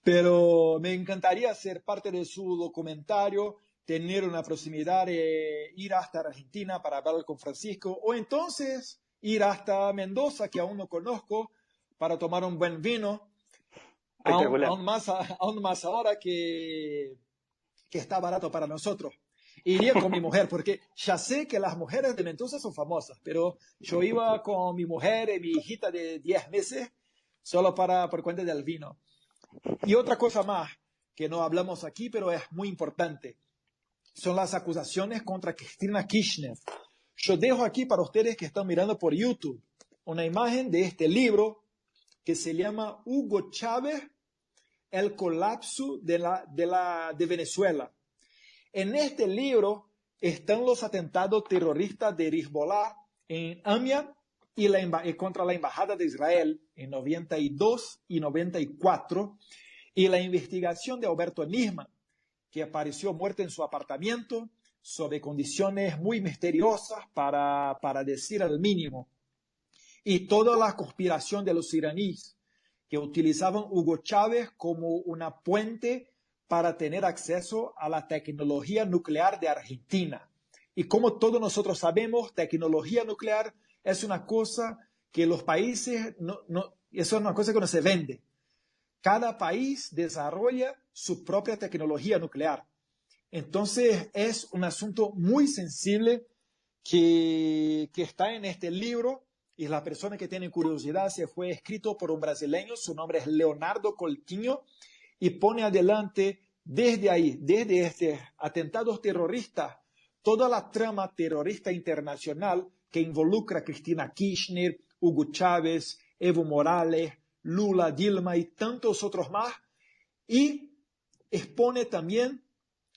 Pero me encantaría ser parte de su documentario, tener una proximidad, ir hasta Argentina para hablar con Francisco, o entonces ir hasta Mendoza, que aún no conozco, para tomar un buen vino, aún más ahora que está barato para nosotros. Iría con mi mujer, porque ya sé que las mujeres de Mendoza son famosas, pero yo iba con mi mujer y mi hijita de 10 meses solo por cuenta del vino. Y otra cosa más que no hablamos aquí, pero es muy importante, son las acusaciones contra Cristina Kirchner. Yo dejo aquí para ustedes que están mirando por YouTube una imagen de este libro que se llama Hugo Chávez, el colapso de Venezuela. En este libro están los atentados terroristas de Hezbollah en Amia y contra la Embajada de Israel en 92 y 94, y la investigación de Alberto Nisman, que apareció muerto en su apartamento sobre condiciones muy misteriosas para decir el mínimo. Y toda la conspiración de los iraníes, que utilizaban Hugo Chávez como una puente para tener acceso a la tecnología nuclear de Argentina. Y como todos nosotros sabemos, tecnología nuclear es una cosa que los países, eso es una cosa que no se vende. Cada país desarrolla su propia tecnología nuclear. Entonces es un asunto muy sensible que está en este libro. Y la persona que tiene curiosidad, se fue escrito por un brasileño, su nombre es Leonardo Coutinho, y pone adelante desde este atentados terroristas, toda la trama terrorista internacional que involucra a Cristina Kirchner, Hugo Chávez, Evo Morales, Lula, Dilma y tantos otros más, y expone también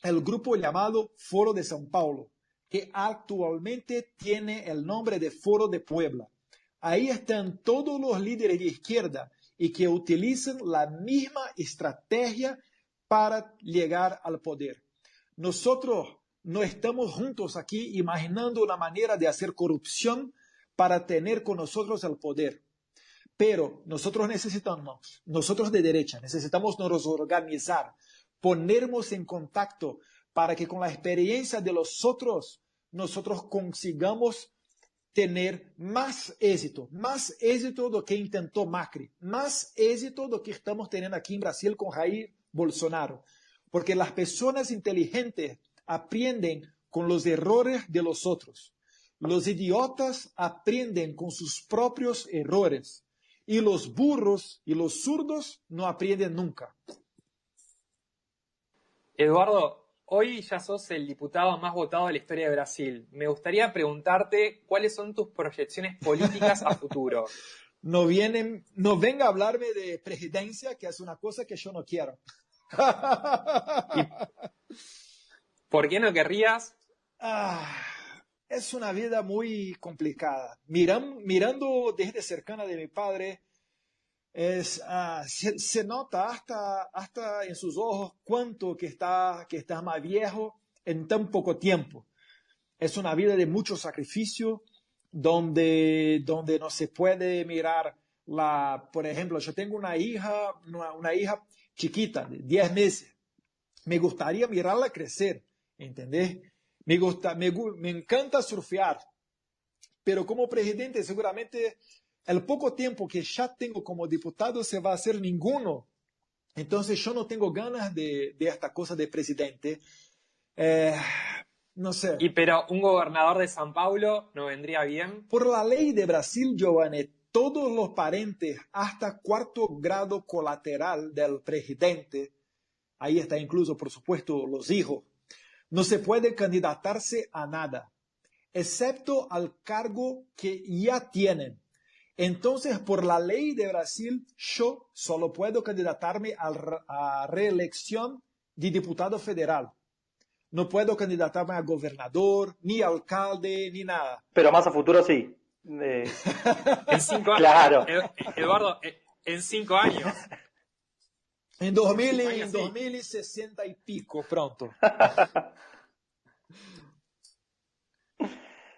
el grupo llamado Foro de São Paulo, que actualmente tiene el nombre de Foro de Puebla. Ahí están todos los líderes de izquierda y que utilizan la misma estrategia para llegar al poder. Nosotros no estamos juntos aquí imaginando una manera de hacer corrupción para tener con nosotros el poder. Pero nosotros de derecha, necesitamos nos organizar, ponernos en contacto para que con la experiencia de los otros nosotros consigamos tener más éxito do que intentó Macri, más éxito do que estamos teniendo aquí en Brasil con Jair Bolsonaro, porque las personas inteligentes aprenden con los errores de los otros, los idiotas aprenden con sus propios errores y los burros y los zurdos no aprenden nunca. Eduardo, hoy ya sos el diputado más votado de la historia de Brasil. Me gustaría preguntarte cuáles son tus proyecciones políticas a futuro. No venga a hablarme de presidencia, que es una cosa que yo no quiero. ¿Y por qué no querrías? Es una vida muy complicada. Mirando desde cercana de mi padre, se nota hasta en sus ojos cuánto que está más viejo en tan poco tiempo. Es una vida de mucho sacrificio, donde no se puede mirar por ejemplo, yo tengo una hija chiquita de 10 meses. Me gustaría mirarla crecer, ¿entendés? Me encanta surfear, pero como presidente seguramente el poco tiempo que ya tengo como diputado se va a hacer ninguno. Entonces yo no tengo ganas de esta cosa de presidente. No sé. Pero un gobernador de San Paulo no vendría bien. Por la ley de Brasil, Giovanni, todos los parientes hasta cuarto grado colateral del presidente, ahí está incluso, por supuesto, los hijos, no se puede candidatarse a nada, excepto al cargo que ya tienen. Entonces, por la ley de Brasil, yo solo puedo candidatarme a reelección de diputado federal. No puedo candidatarme a gobernador, ni alcalde, ni nada. Pero más a futuro sí. En 5 años. Claro. Eduardo, en 5 años. En 2060 y pico, pronto.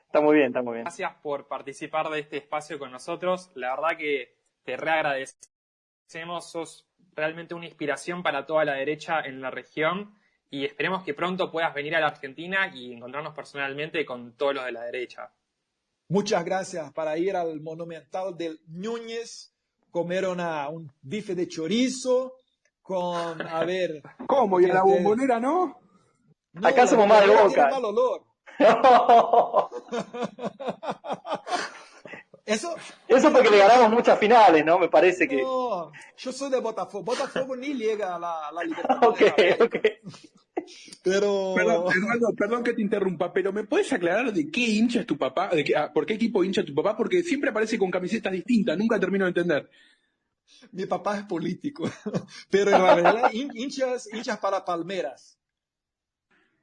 Está muy bien, está muy bien. Gracias por participar de este espacio con nosotros. La verdad que te reagradecemos. Sos realmente una inspiración para toda la derecha en la región y esperemos que pronto puedas venir a la Argentina y encontrarnos personalmente con todos los de la derecha. Muchas gracias. Para ir al Monumental del Núñez, comer un bife de chorizo con, a ver... ¿Cómo? ¿Y a la bombonera no? Acá somos más de Boca. Tiene mal olor. Eso porque le ganamos muchas finales, ¿no? Me parece que... No, yo soy de Botafogo. Botafogo ni llega a la Libertadores. Ok. Pero... Perdón que te interrumpa, pero ¿me puedes aclarar de qué hincha es tu papá? ¿Por qué equipo hincha tu papá? Porque siempre aparece con camisetas distintas, nunca termino de entender. Mi papá es político, pero en realidad hinchas para Palmeras.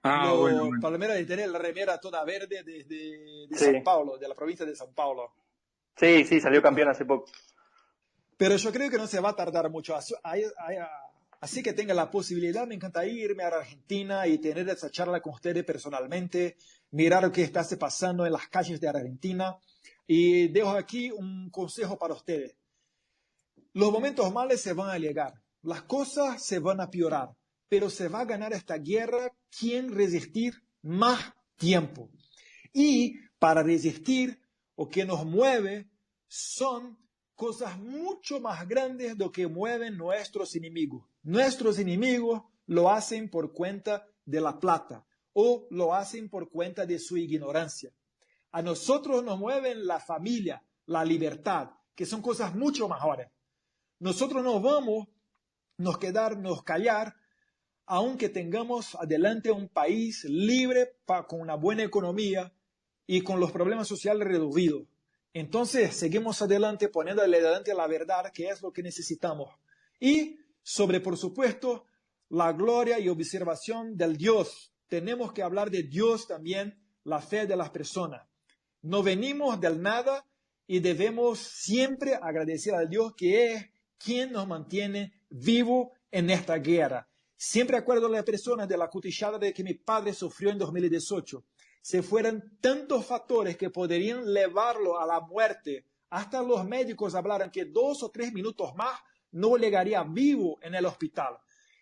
Bueno. Palmeras de tener la remera toda verde de Sí. São Paulo, de la provincia de São Paulo. Sí, salió campeón hace poco. Pero yo creo que no se va a tardar mucho. Así que tenga la posibilidad, me encanta irme a Argentina y tener esa charla con ustedes personalmente, mirar lo que está pasando en las calles de Argentina. Y dejo aquí un consejo para ustedes. Los momentos malos se van a llegar, las cosas se van a piorar, pero se va a ganar esta guerra quien resistir más tiempo. Y para resistir, lo que nos mueve son cosas mucho más grandes de lo que mueven nuestros enemigos. Nuestros enemigos lo hacen por cuenta de la plata o lo hacen por cuenta de su ignorancia. A nosotros nos mueven la familia, la libertad, que son cosas mucho mejores. Nosotros no vamos nos callar, aunque tengamos adelante un país libre con una buena economía y con los problemas sociales reducidos. Entonces, seguimos adelante poniéndole adelante la verdad, que es lo que necesitamos. Y por supuesto, la gloria y observación del Dios. Tenemos que hablar de Dios también, la fe de las personas. No venimos del nada y debemos siempre agradecer a Dios, que es quien nos mantiene vivos en esta guerra. Siempre acuerdo a las personas de la cuchillada de que mi padre sufrió en 2018. Se fueran tantos factores que podrían llevarlo a la muerte. Hasta los médicos hablaron que 2 o 3 minutos más no llegaría vivo en el hospital.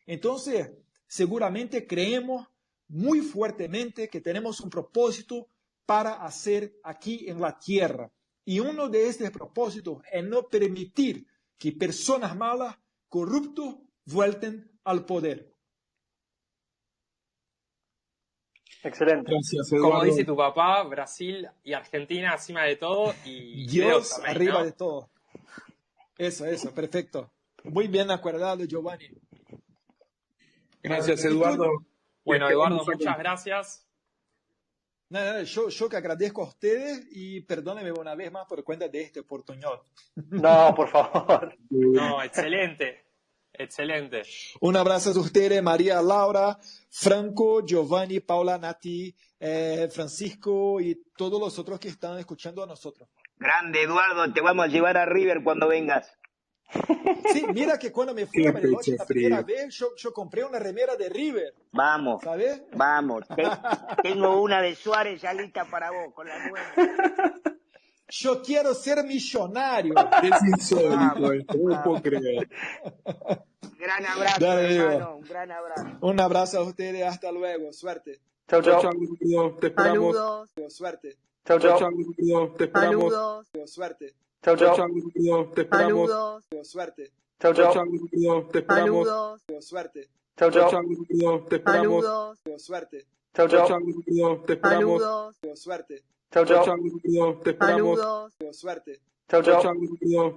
Entonces, seguramente creemos muy fuertemente que tenemos un propósito para hacer aquí en la tierra. Y uno de estos propósitos es no permitir que personas malas, corruptos, vuelten al poder. Excelente. Gracias, Eduardo. Como dice tu papá, Brasil y Argentina encima de todo y Dios también, arriba ¿no? de todo. Eso, perfecto. Muy bien acordado, Giovanni. Gracias, Eduardo. Bueno, Y Eduardo, esperamos muchas gracias. Nada, yo que agradezco a ustedes y perdónenme una vez más por cuenta de este oportunidad. No, por favor. No, excelente. Excelente. Un abrazo a ustedes, María Laura, Franco, Giovanni, Paula, Nati, Francisco y todos los otros que están escuchando a nosotros. Grande, Eduardo, te vamos a llevar a River cuando vengas. Sí, mira que cuando me fui a Bariloche la primera vez, yo compré una remera de River. Vamos, ¿Sabes? vamos. Tengo una de Suárez ya lista para vos, con la nueva. Yo quiero ser millonario. Es insólito esto, no puedo creer. Gran abrazo, Dale, hermano, Diego. un gran abrazo. Un abrazo a ustedes, hasta luego, suerte. Chau, Chao, chau. chao, querido, te esperamos. Saludos. Suerte. Chau, Chao, chau. chao, querido, te esperamos. Saludos. Suerte. Chau, Chao, chau. chao, querido, te esperamos. Saludos. Suerte. Chau, Chao, chau. chao, querido, te esperamos. Saludos. Suerte. Chau, Chao, chau. chao, querido, te esperamos. Saludos. Suerte. Chau, Chao, chau. chao, querido, te esperamos. Saludos. Suerte. Chau, Chao, chau. chao, querido, te esperamos. Saludos. Suerte. Chau, Chao, chau. chao, querido,